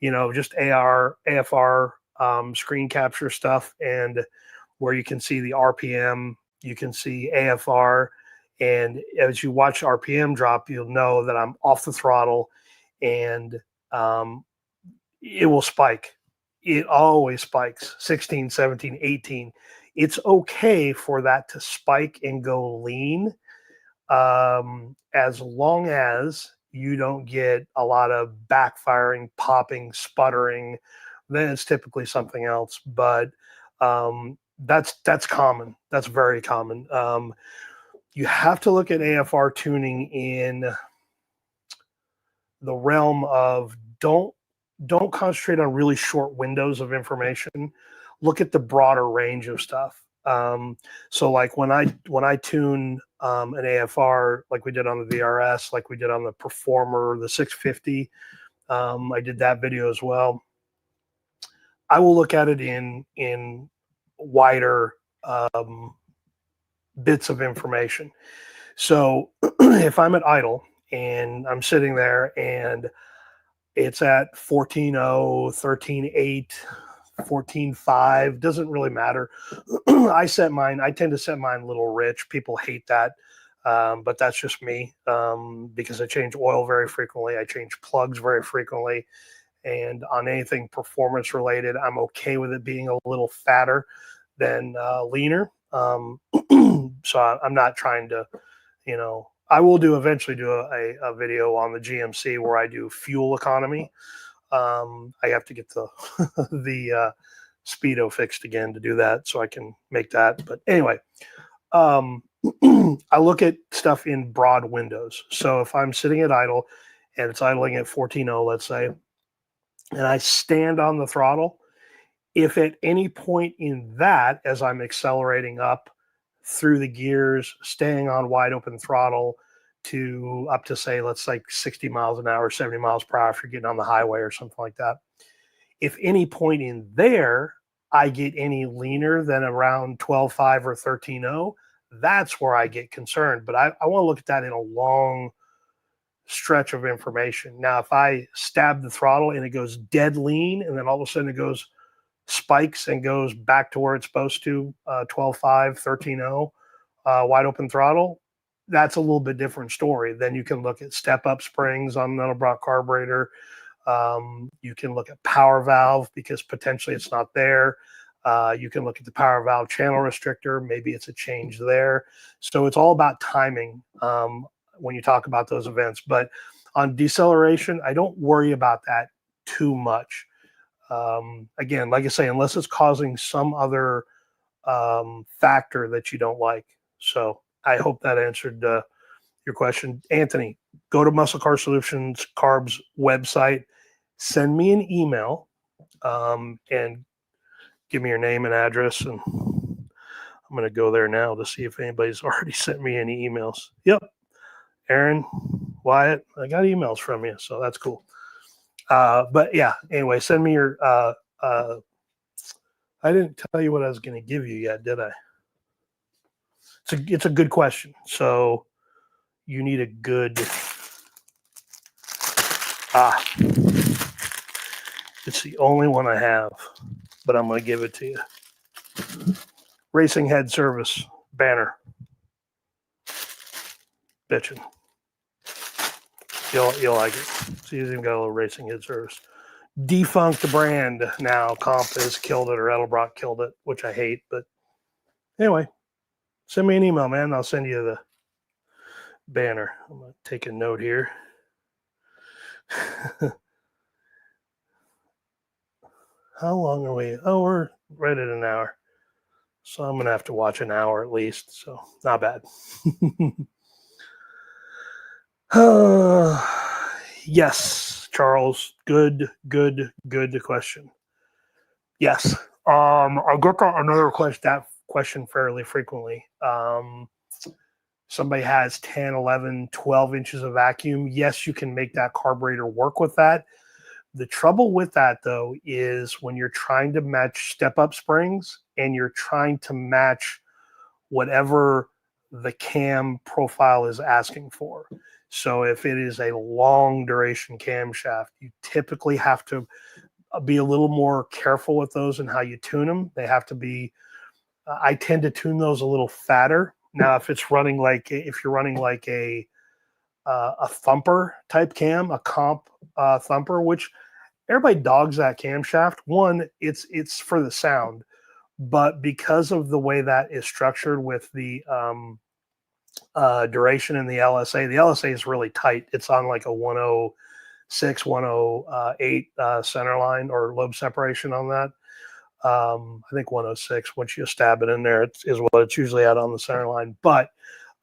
just AFR screen capture stuff, and where you can see the RPM, you can see AFR, and as you watch RPM drop, you'll know that I'm off the throttle, and it will spike. It always spikes 16, 17, 18. It's okay for that to spike and go lean, as long as you don't get a lot of backfiring, popping, sputtering. Then it's typically something else. But that's common. That's very common. You have to look at AFR tuning in the realm of don't concentrate on really short windows of information. Look at the broader range of stuff. So like when I tune an AFR, like we did on the VRS, like we did on the Performer, the 650, I did that video as well. I will look at it in wider bits of information. So if I'm at idle and I'm sitting there and it's at 14.0, 13.8, 14.5, doesn't really matter. I tend to set mine a little rich. People hate that, but that's just me, because I change oil very frequently. I change plugs very frequently. And on anything performance related, I'm okay with it being a little fatter than leaner. So I'm not trying to, I will eventually do a video on the GMC where I do fuel economy. I have to get the the speedo fixed again to do that, so I can make that. But anyway, I look at stuff in broad windows. So if I'm sitting at idle and it's idling at 14.0, let's say, and I stand on the throttle, if at any point in that, as I'm accelerating up through the gears, staying on wide open throttle to up to, say, let's say 60 miles an hour, 70 miles per hour if you're getting on the highway or something like that. If any point in there I get any leaner than around 12.5 or 13.0, that's where I get concerned. But I want to look at that in a long stretch of information. Now, if I stab the throttle and it goes dead lean and then all of a sudden it goes spikes and goes back to where it's supposed to, 12.5, 13.0, wide open throttle, that's a little bit different story. Then you can look at step-up springs on an Edelbrock carburetor. You can look at power valve because potentially it's not there. You can look at the power valve channel restrictor. Maybe it's a change there. So it's all about timing when you talk about those events. But on deceleration, I don't worry about that too much. Again, like I say, unless it's causing some other factor that you don't like. So I hope that answered your question. Anthony, go to Muscle Car Solutions Carb's website, send me an email, and give me your name and address. And I'm going to go there now to see if anybody's already sent me any emails. Yep. Aaron, Wyatt, I got emails from you, so that's cool. But yeah, anyway, send me your, I didn't tell you what I was going to give you yet, did I? It's a good question. So you need a good, it's the only one I have, but I'm going to give it to you. Racing Head Service banner. Bitchin'. You'll like it. So you even got a little Racing Head Service. Defunct brand now. Comp has killed it, or Edelbrock killed it, which I hate. But anyway, send me an email, man. I'll send you the banner. I'm going to take a note here. How long are we? Oh, we're right at an hour. So I'm going to have to watch an hour at least. So not bad. Yes, Charles. Good question. Yes. I get that question fairly frequently. Somebody has 10, 11, 12 inches of vacuum. Yes, you can make that carburetor work with that. The trouble with that, though, is when you're trying to match step-up springs and you're trying to match whatever the cam profile is asking for. So if it is a long duration camshaft, you typically have to be a little more careful with those and how you tune them. They have to be, I tend to tune those a little fatter. Now, if you're running like a thumper type cam, a comp thumper, which everybody dogs that camshaft. One, it's for the sound, but because of the way that is structured with the duration in the LSA is really tight. It's on like a 106, 108 center line or lobe separation on that. I think 106, once you stab it in there, is what it's usually at on the center line. But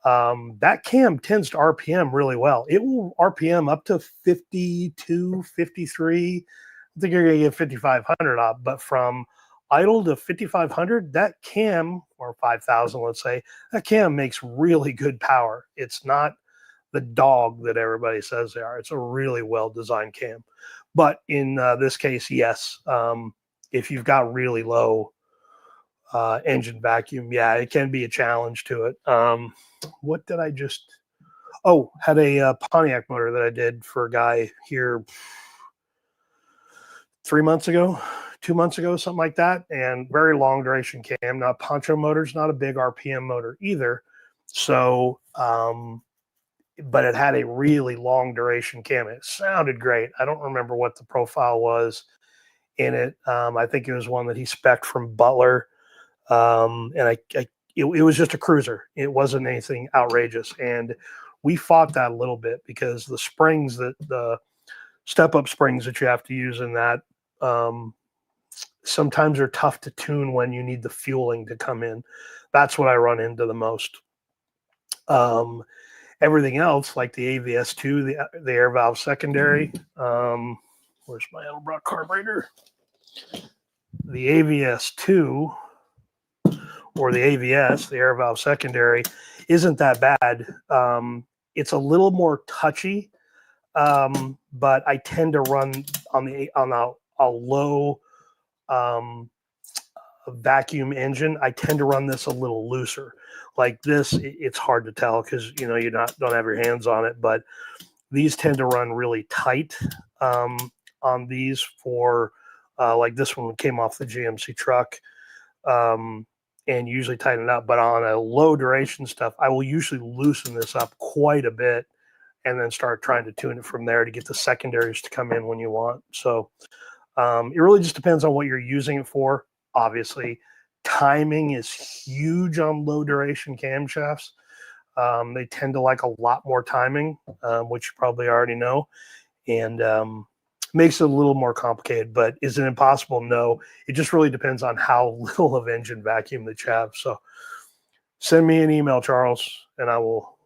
that cam tends to RPM really well. It will RPM up to 52, 53. I think you're going to get 5,500 up, but from idle to 5,500, that cam, or 5,000, let's say, that cam makes really good power. It's not the dog that everybody says they are. It's a really well-designed cam. But in this case, yes, if you've got really low engine vacuum, yeah, it can be a challenge to it. What did I just... Oh, had a Pontiac motor that I did for a guy here 3 months ago, 2 months ago, something like that, and very long duration cam. Now, Poncho motor's not a big RPM motor either, so but it had a really long duration cam. It sounded great. I don't remember what the profile was in it. I think it was one that he spec'd from Butler, and it was just a cruiser. It wasn't anything outrageous, and we fought that a little bit because the springs, the step-up springs that you have to use in that, sometimes are tough to tune when you need the fueling to come in. That's what I run into the most. Everything else, like the AVS2, the air valve secondary, where's my Edelbrock carburetor? The AVS2 or the AVS, the air valve secondary, isn't that bad. It's a little more touchy, but I tend to run on a low vacuum engine. I tend to run this a little looser. Like this, it's hard to tell because you don't have your hands on it, but these tend to run really tight on these for like this one came off the GMC truck. and usually tighten it up. But on a low duration stuff, I will usually loosen this up quite a bit and then start trying to tune it from there to get the secondaries to come in when you want. So it really just depends on what you're using it for. Obviously, timing is huge on low duration camshafts. They tend to like a lot more timing, which you probably already know, and makes it a little more complicated. But is it impossible? No. It just really depends on how little of engine vacuum that you have. So send me an email, Charles, and I will.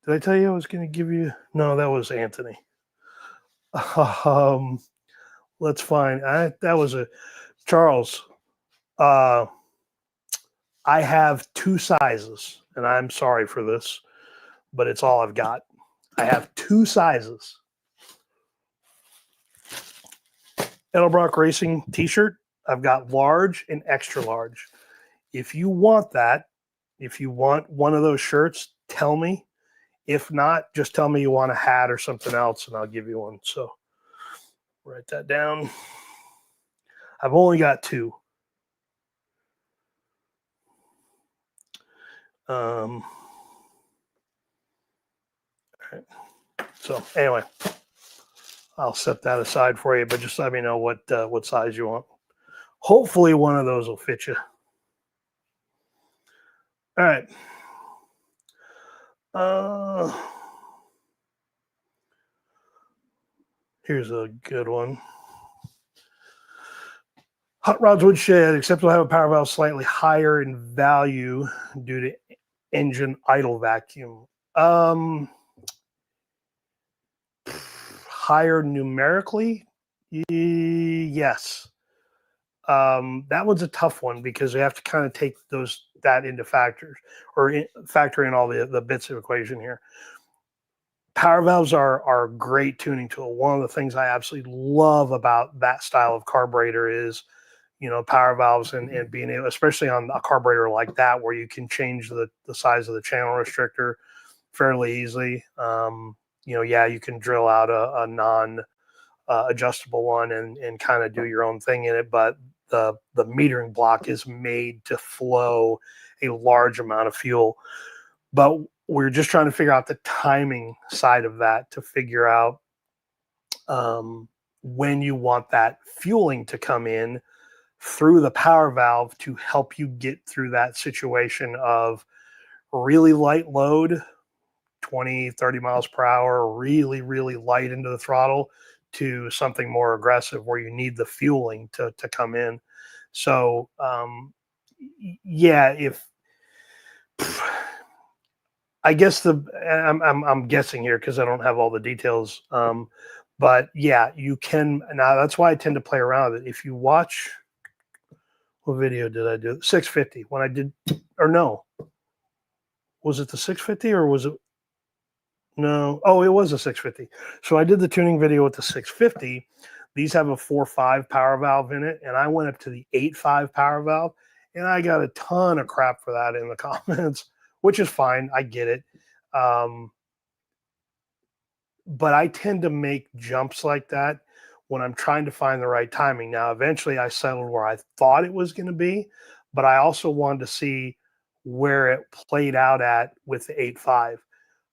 Did I tell you I was going to give you? No, that was Anthony. Let's find. That was a Charles. I have 2 sizes, and I'm sorry for this, but it's all I've got. I have 2 sizes. Edelbrock Racing t-shirt. I've got large and extra large. If you want that, if you want one of those shirts, tell me. If not, just tell me you want a hat or something else, and I'll give you one. So write that down. I've only got 2. All right. So anyway, I'll set that aside for you, but just let me know what size you want. Hopefully one of those will fit you. All right. Here's a good one. Hot Rods Woodshed, except will have a power valve slightly higher in value due to engine idle vacuum. Higher numerically? Yes. That one's a tough one because we have to kind of take that into factors or factor in all the bits of equation here. Power valves are a great tuning tool. One of the things I absolutely love about that style of carburetor is, power valves and being able, especially on a carburetor like that, where you can change the size of the channel restrictor fairly easily. You can drill out a non adjustable one and kind of do your own thing in it, but the metering block is made to flow a large amount of fuel. But we're just trying to figure out the timing side of that to figure out when you want that fueling to come in through the power valve to help you get through that situation of really light load, 20, 30 miles per hour, really, really light into the throttle, to something more aggressive where you need the fueling to come in. So, if I guess I'm guessing here because I don't have all the details. But yeah, you can now. That's why I tend to play around with it. If you watch, what video did I do? 650 when I did, or no, was it the 650 or was it? No. Oh, it was a 650. So I did the tuning video with the 650. These have a 4.5 power valve in it, and I went up to the 8.5 power valve, and I got a ton of crap for that in the comments, which is fine. I get it. But I tend to make jumps like that when I'm trying to find the right timing. Now, eventually I settled where I thought it was going to be, but I also wanted to see where it played out at with the 8.5.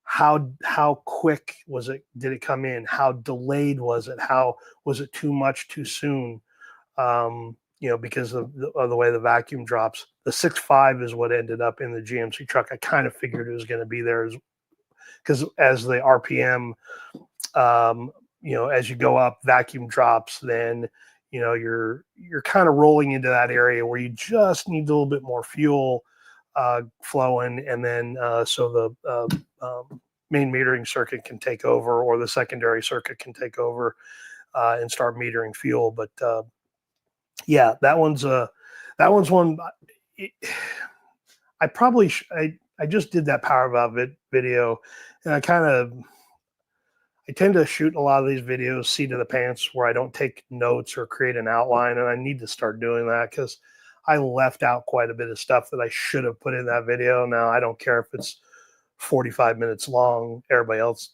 How quick was it? Did it come in? How delayed was it? How was it too much too soon? Because of the way the vacuum drops. The 6.5 is what ended up in the GMC truck. I kind of figured it was going to be there because as the RPM, as you go up, vacuum drops, then you're kind of rolling into that area where you just need a little bit more fuel flowing, and then so the main metering circuit can take over, or the secondary circuit can take over and start metering fuel. But that one's one. I probably I just did that power valve video, and I tend to shoot a lot of these videos seat of the pants where I don't take notes or create an outline, and I need to start doing that because I left out quite a bit of stuff that I should have put in that video. Now, I don't care if it's 45 minutes long. Everybody else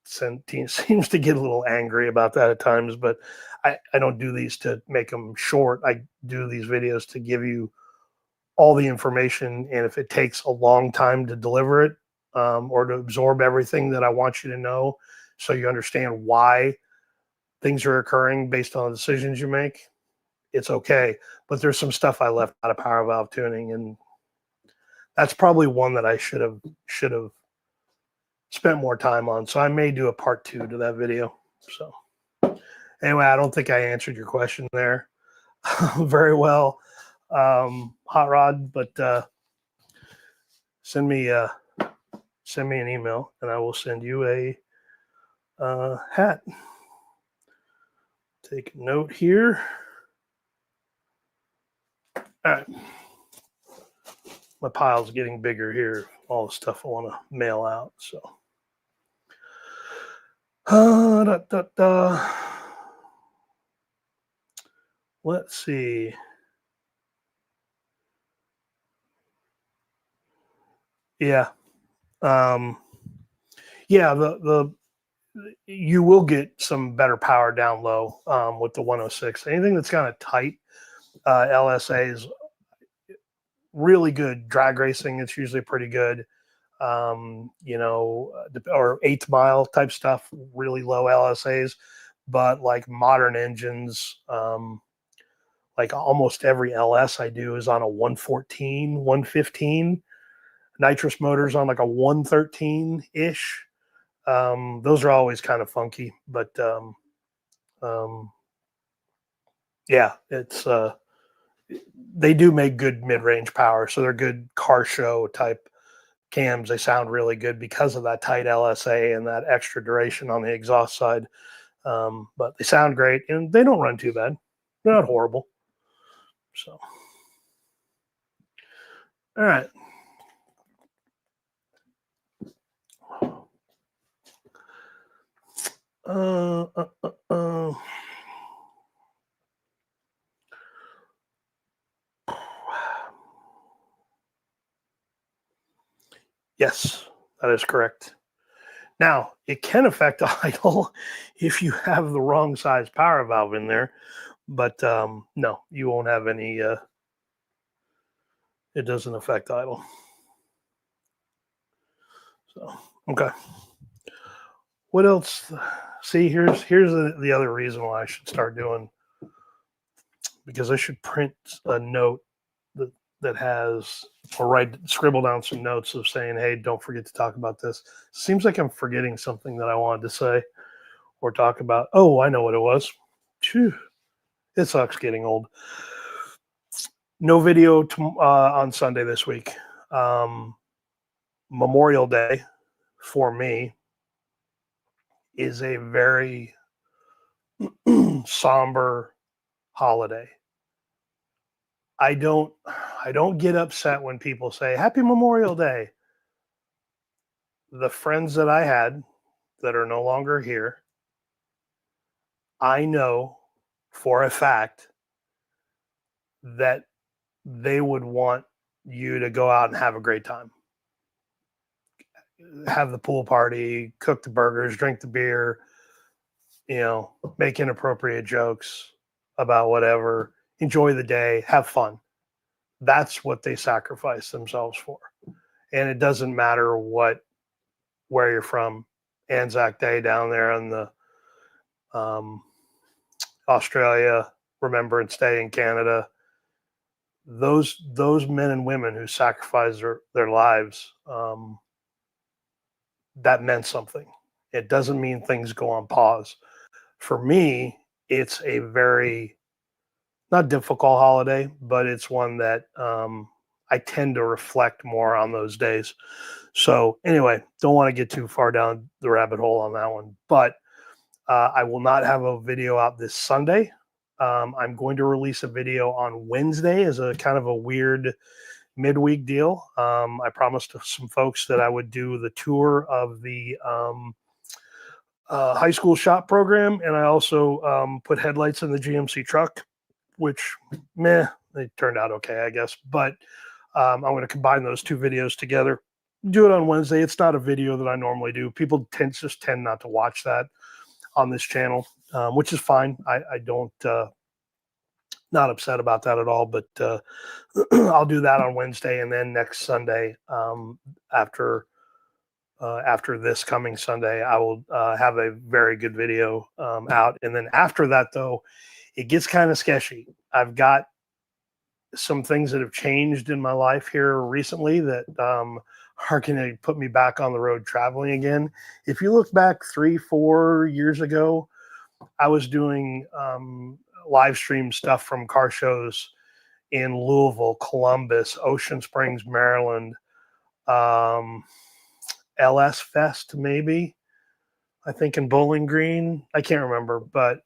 seems to get a little angry about that at times, but I don't do these to make them short. I do these videos to give you all the information. And if it takes a long time to deliver it, or to absorb everything that I want you to know, so you understand why things are occurring based on the decisions you make, it's okay. But there's some stuff I left out of power valve tuning, and that's probably one that I should have spent more time on. So I may do a part 2 to that video. So anyway, I don't think I answered your question there very well, Hot Rod, but send me an email and I will send you a hat. Take a note here. All right. My pile's getting bigger here. All the stuff I want to mail out. So, let's see. Yeah. Yeah, the you will get some better power down low with the 106. Anything that's kind of tight, LSA is really good. Drag racing, it's usually pretty good. You know, or 8th mile type stuff, really low LSAs. But like modern engines, like almost every LS I do is on a 114, 115. Nitrous motors on like a 113 ish. Those are always kind of funky, but yeah, it's they do make good mid-range power, so they're good car show type cams. They sound really good because of that tight LSA and that extra duration on the exhaust side. But they sound great and they don't run too bad. They're not horrible. So, all right. Yes, that is correct. Now, it can affect idle if you have the wrong size power valve in there, but no, you won't have any. It doesn't affect idle. So, okay. What else? See, here's the other reason why I should start doing, because I should print a note that has, or scribble down some notes of saying, hey, don't forget to talk about this. Seems like I'm forgetting something that I wanted to say or talk about. Oh, I know what it was. Phew. It sucks getting old. No video on Sunday this week. Memorial Day for me is a very somber holiday. I don't get upset when people say Happy Memorial Day. The friends that I had that are no longer here, I know for a fact that they would want you to go out and have a great time. Have the pool party, cook the burgers, drink the beer, you know, make inappropriate jokes about whatever, enjoy the day, have fun. That's what they sacrifice themselves for. And it doesn't matter where you're from. Anzac Day down there in the Australia, Remembrance Day in Canada. Those men and women who sacrifice their lives, that meant something. It doesn't mean things go on pause. For me, it's a very not difficult holiday, but it's one that I tend to reflect more on those days. So anyway, don't want to get too far down the rabbit hole on that one, but I will not have a video out this Sunday. I'm going to release a video on Wednesday as a kind of a weird midweek deal. I promised some folks that I would do the tour of the high school shop program, and I also put headlights in the GMC truck, which they turned out okay, I guess. But I'm going to combine those two videos together. Do it on Wednesday. It's not a video that I normally do. People just tend not to watch that on this channel, which is fine. I don't not upset about that at all. But I'll do that on Wednesday, and then next Sunday, after this coming Sunday, I will have a very good video out. And then after that, though, it gets kind of sketchy. I've got some things that have changed in my life here recently that are going to put me back on the road traveling again. If you look back 3-4 years ago, I was doing live stream stuff from car shows in Louisville, Columbus, Ocean Springs, Maryland, LS Fest, maybe, I think in Bowling Green. I can't remember, but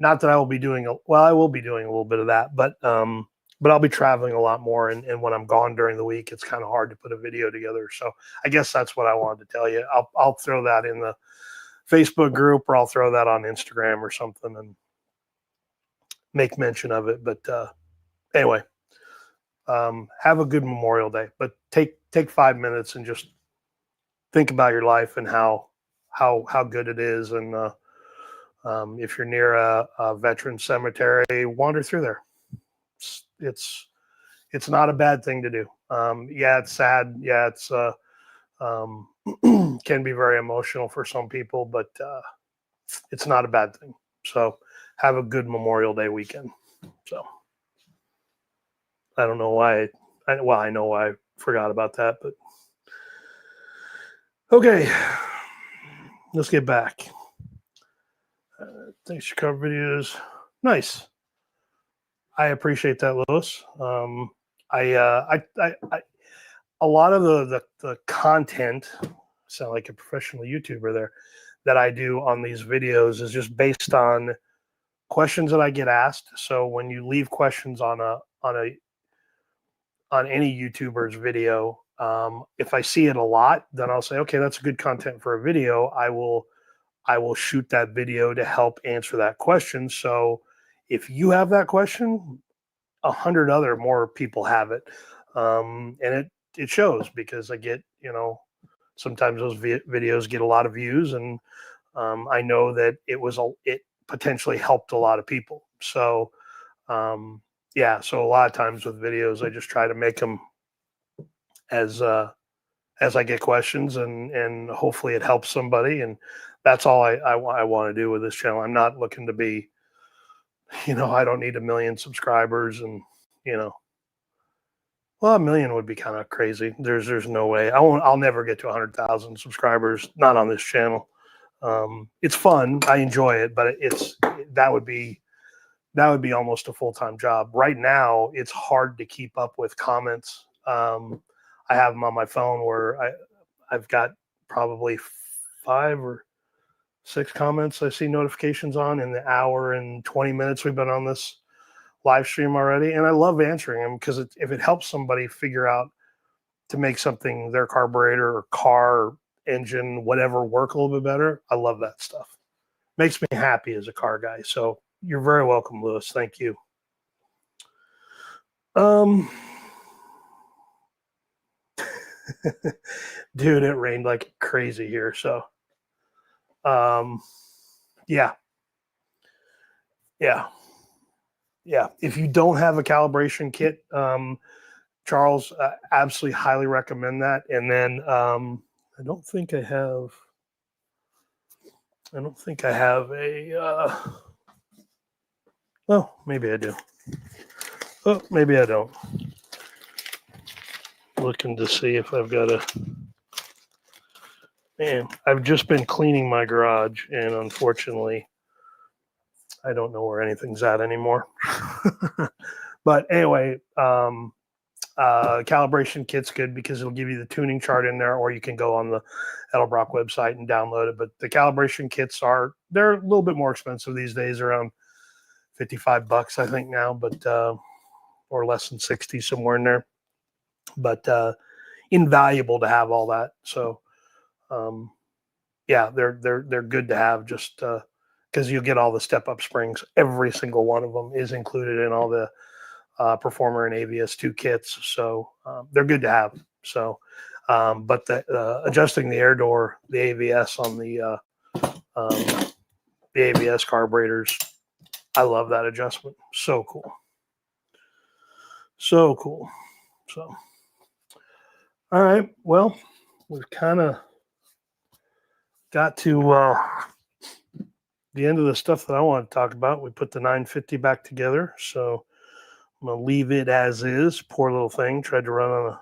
not that I will be doing, I will be doing a little bit of that, but I'll be traveling a lot more. And when I'm gone during the week, it's kind of hard to put a video together. So I guess that's what I wanted to tell you. I'll throw that in the Facebook group, or I'll throw that on Instagram or something and make mention of it. But anyway, have a good Memorial Day, but take 5 minutes and just think about your life and how good it is. And if you're near a veteran cemetery, wander through there. It's not a bad thing to do. Yeah, it's sad. Yeah, it's can be very emotional for some people, but it's not a bad thing. So have a good Memorial Day weekend. So I don't know why. I know why I forgot about that, but okay, let's get back. Thanks for cover videos. Nice. I appreciate that, Lewis. A lot of the content, sound like a professional YouTuber there, that I do on these videos is just based on questions that I get asked. So when you leave questions on any YouTuber's video, if I see it a lot, then I'll say, okay, that's good content for a video. I will shoot that video to help answer that question. So if you have that question, 100 other more people have it. And it shows, because I get, sometimes those videos get a lot of views, and I know that it potentially helped a lot of people. So yeah, so a lot of times with videos, I just try to make them as I get questions, and hopefully it helps somebody. And that's all I want to do with this channel. I'm not looking to be, I don't need 1 million subscribers, and, well, 1 million would be kind of crazy. There's no way. I'll never get to 100,000 subscribers, not on this channel. It's fun. I enjoy it, but that would be almost a full-time job. Right now, it's hard to keep up with comments. I have them on my phone where I've got probably 5 or 6 comments I see notifications on in the hour and 20 minutes we've been on this live stream already. And I love answering them, because if it helps somebody figure out to make something, their carburetor or car or engine, whatever, work a little bit better, I love that stuff. Makes me happy as a car guy. So you're very welcome, Lewis. Thank you. Dude, it rained like crazy here. So, yeah. If you don't have a calibration kit, Charles, absolutely highly recommend that. And then I don't think I have a. Oh, maybe I do. Oh, maybe I don't. Looking to see if I've got a. Man, I've just been cleaning my garage, and unfortunately, I don't know where anything's at anymore. But anyway, calibration kit's good because it'll give you the tuning chart in there, or you can go on the Edelbrock website and download it. But the calibration kits they're a little bit more expensive these days, around $55, I think now, but or less than 60, somewhere in there. But invaluable to have all that. So yeah, they're good to have, just because you'll get all the step-up springs. Every single one of them is included in all the Performer and AVS2 kits, so they're good to have. So, but adjusting the air door, the AVS on the AVS carburetors, I love that adjustment. So cool. So cool. So, all right. Well, we've kind of got to the end of the stuff that I want to talk about. We put the 950 back together. So I'm going to leave it as is. Poor little thing. Tried to run on a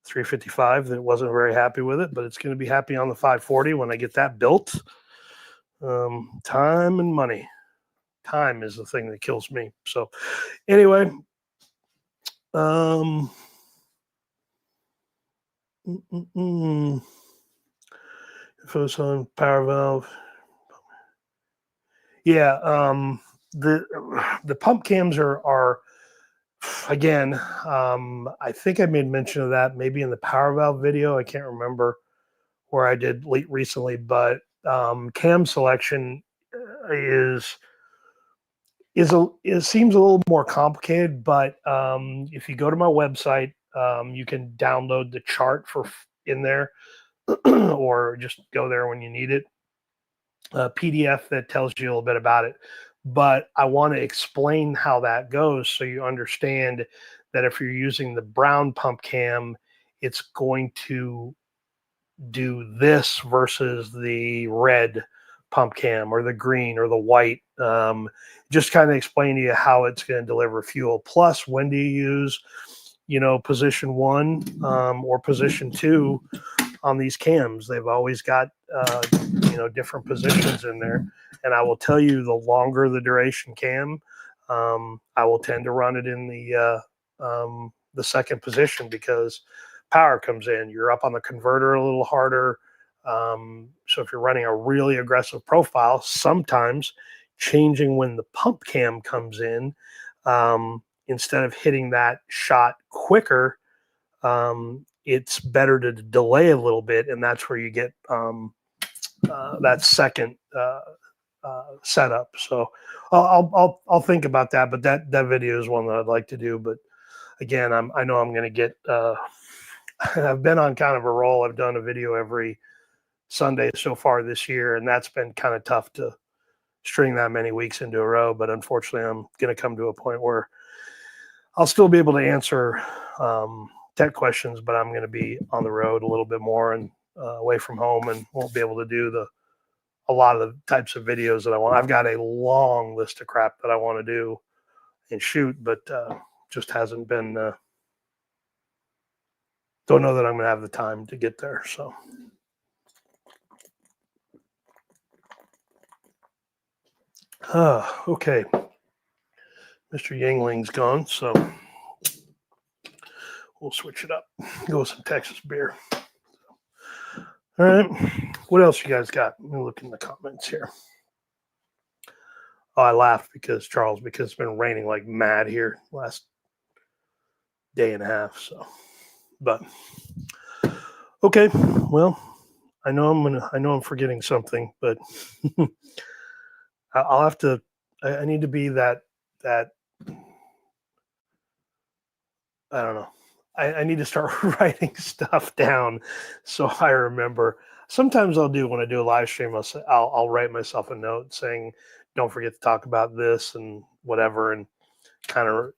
355 that wasn't very happy with it, but it's going to be happy on the 540 when I get that built. Time and money. Time is the thing that kills me. So anyway, focus on power valve. Yeah, the pump cams are again. I think I made mention of that maybe in the power valve video. I can't remember where I did recently, but cam selection is it seems a little more complicated. But if you go to my website, you can download the chart for in there, or just go there when you need it. A PDF that tells you a little bit about it. But I want to explain how that goes so you understand that if you're using the brown pump cam, it's going to do this versus the red pump cam or the green or the white. Just kind of explain to you how it's going to deliver fuel. Plus, when do you use, position 1 or position 2 on these cams? They've always got different positions in there, and I will tell you, the longer the duration cam, I will tend to run it in the second position because power comes in. You're up on the converter a little harder. So if you're running a really aggressive profile, sometimes changing when the pump cam comes in, instead of hitting that shot quicker, it's better to delay a little bit, and that's where you get that second setup. So I'll think about that, but that video is one that I'd like to do. But again, I know I'm going to get. I've been on kind of a roll. I've done a video every Sunday so far this year, and that's been kind of tough to string that many weeks into a row. But unfortunately, I'm going to come to a point where I'll still be able to answer tech questions, but I'm going to be on the road a little bit more and away from home, and won't be able to do a lot of the types of videos that I want. I've got a long list of crap that I want to do and shoot, but just hasn't been. Don't know that I'm going to have the time to get there. So. Okay. Mr. Yingling's gone, so we'll switch it up. Go with some Texas beer. All right. What else you guys got? Let me look in the comments here. Oh, I laughed because it's been raining like mad here last day and a half. So, but okay. Well, I know I'm forgetting something, but I'll have to. I need to be that. I don't know. I need to start writing stuff down so I remember. Sometimes I'll do when I do a live stream. I'll write myself a note saying, "Don't forget to talk about this and whatever," and kind of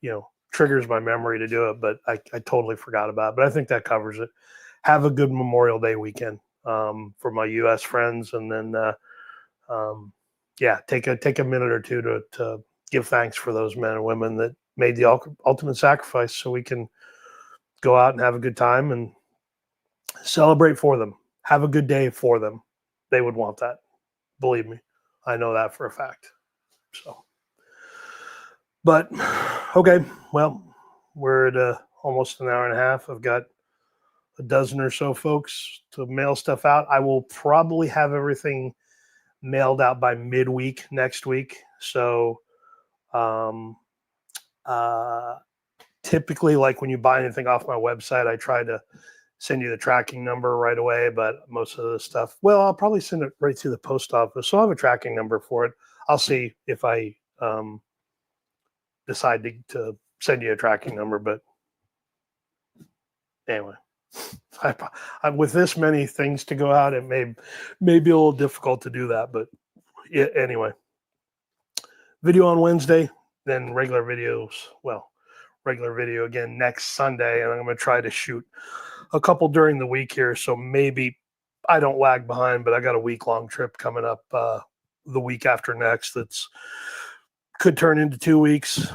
triggers my memory to do it. But I totally forgot about it. But I think that covers it. Have a good Memorial Day weekend for my U.S. friends, and then take a minute or two to give thanks for those men and women that made the ultimate sacrifice so we can go out and have a good time and celebrate for them. Have a good day for them. They would want that. Believe me. I know that for a fact. So, but okay. Well, we're at almost an hour and a half. I've got a dozen or so folks to mail stuff out. I will probably have everything mailed out by midweek next week. So, typically, like when you buy anything off my website, I try to send you the tracking number right away. But most of the stuff, well, I'll probably send it right to the post office. So I have a tracking number for it. I'll see if I decide to send you a tracking number. But anyway, with this many things to go out, it may be a little difficult to do that. But anyway, video on Wednesday, then regular videos. Well, regular video again next Sunday, and I'm going to try to shoot a couple during the week here. So maybe I don't lag behind, but I got a week-long trip coming up the week after next. That's could turn into 2 weeks,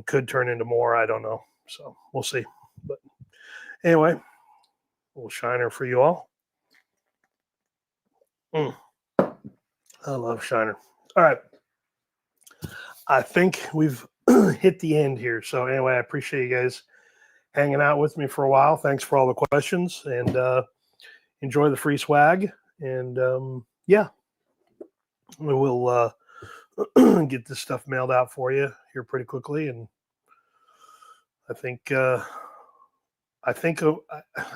could turn into more. I don't know. So we'll see. But anyway, a little shiner for you all. I love shiner. All right. I think we've hit the end here. So anyway, I appreciate you guys hanging out with me for a while. Thanks for all the questions, and enjoy the free swag. And yeah, we will get this stuff mailed out for you here pretty quickly. And I think I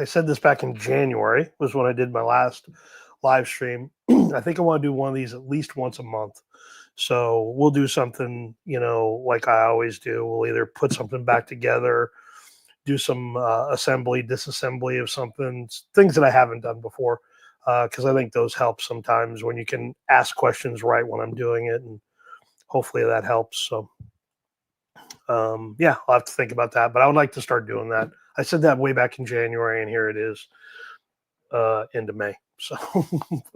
said this back in January was when I did my last live stream. I think I want to do one of these at least once a month. So we'll do something, like I always do. We'll either put something back together, do some assembly, disassembly of something, things that I haven't done before, because I think those help sometimes when you can ask questions right when I'm doing it, and hopefully that helps. So yeah, I'll have to think about that, but I would like to start doing that. I said that way back in January, and here it is, into May. So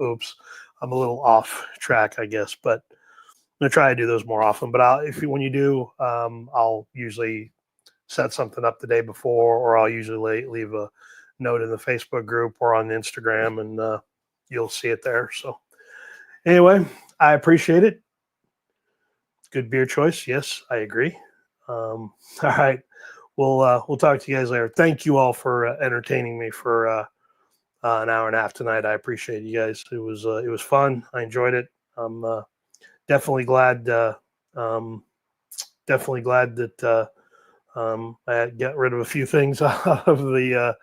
oops, I'm a little off track, I guess, but I'm gonna try to do those more often. But when you do, I'll usually set something up the day before, or I'll usually leave a note in the Facebook group or on Instagram, and you'll see it there. So anyway, I appreciate it. Good beer choice. Yes, I agree. All right. We'll talk to you guys later. Thank you all for entertaining me for an hour and a half tonight. I appreciate you guys. It was fun. I enjoyed it. I'm definitely glad. Definitely glad that I got rid of a few things out of the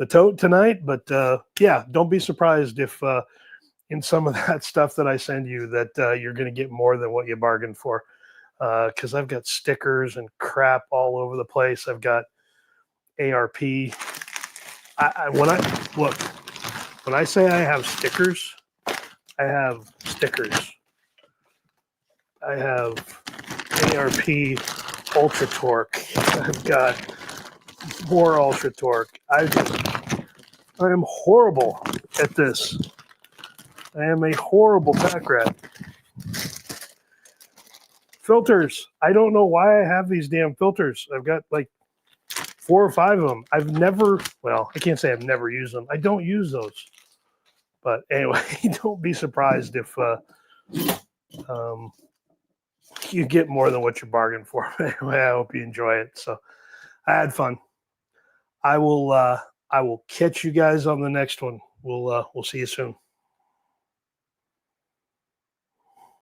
tote tonight. But yeah, don't be surprised if in some of that stuff that I send you that you're going to get more than what you bargained for. Because I've got stickers and crap all over the place. I've got ARP. When I say I have stickers, I have stickers. I have ARP Ultra Torque. I've got more Ultra Torque. I am horrible at this. I am a horrible pack rat. Filters. I don't know why I have these damn filters. I've got like 4 or 5 of them. I can't say I've never used them. I don't use those. But anyway, don't be surprised if you get more than what you bargained for. Anyway, I hope you enjoy it. So I had fun. I will catch you guys on the next one. We'll see you soon.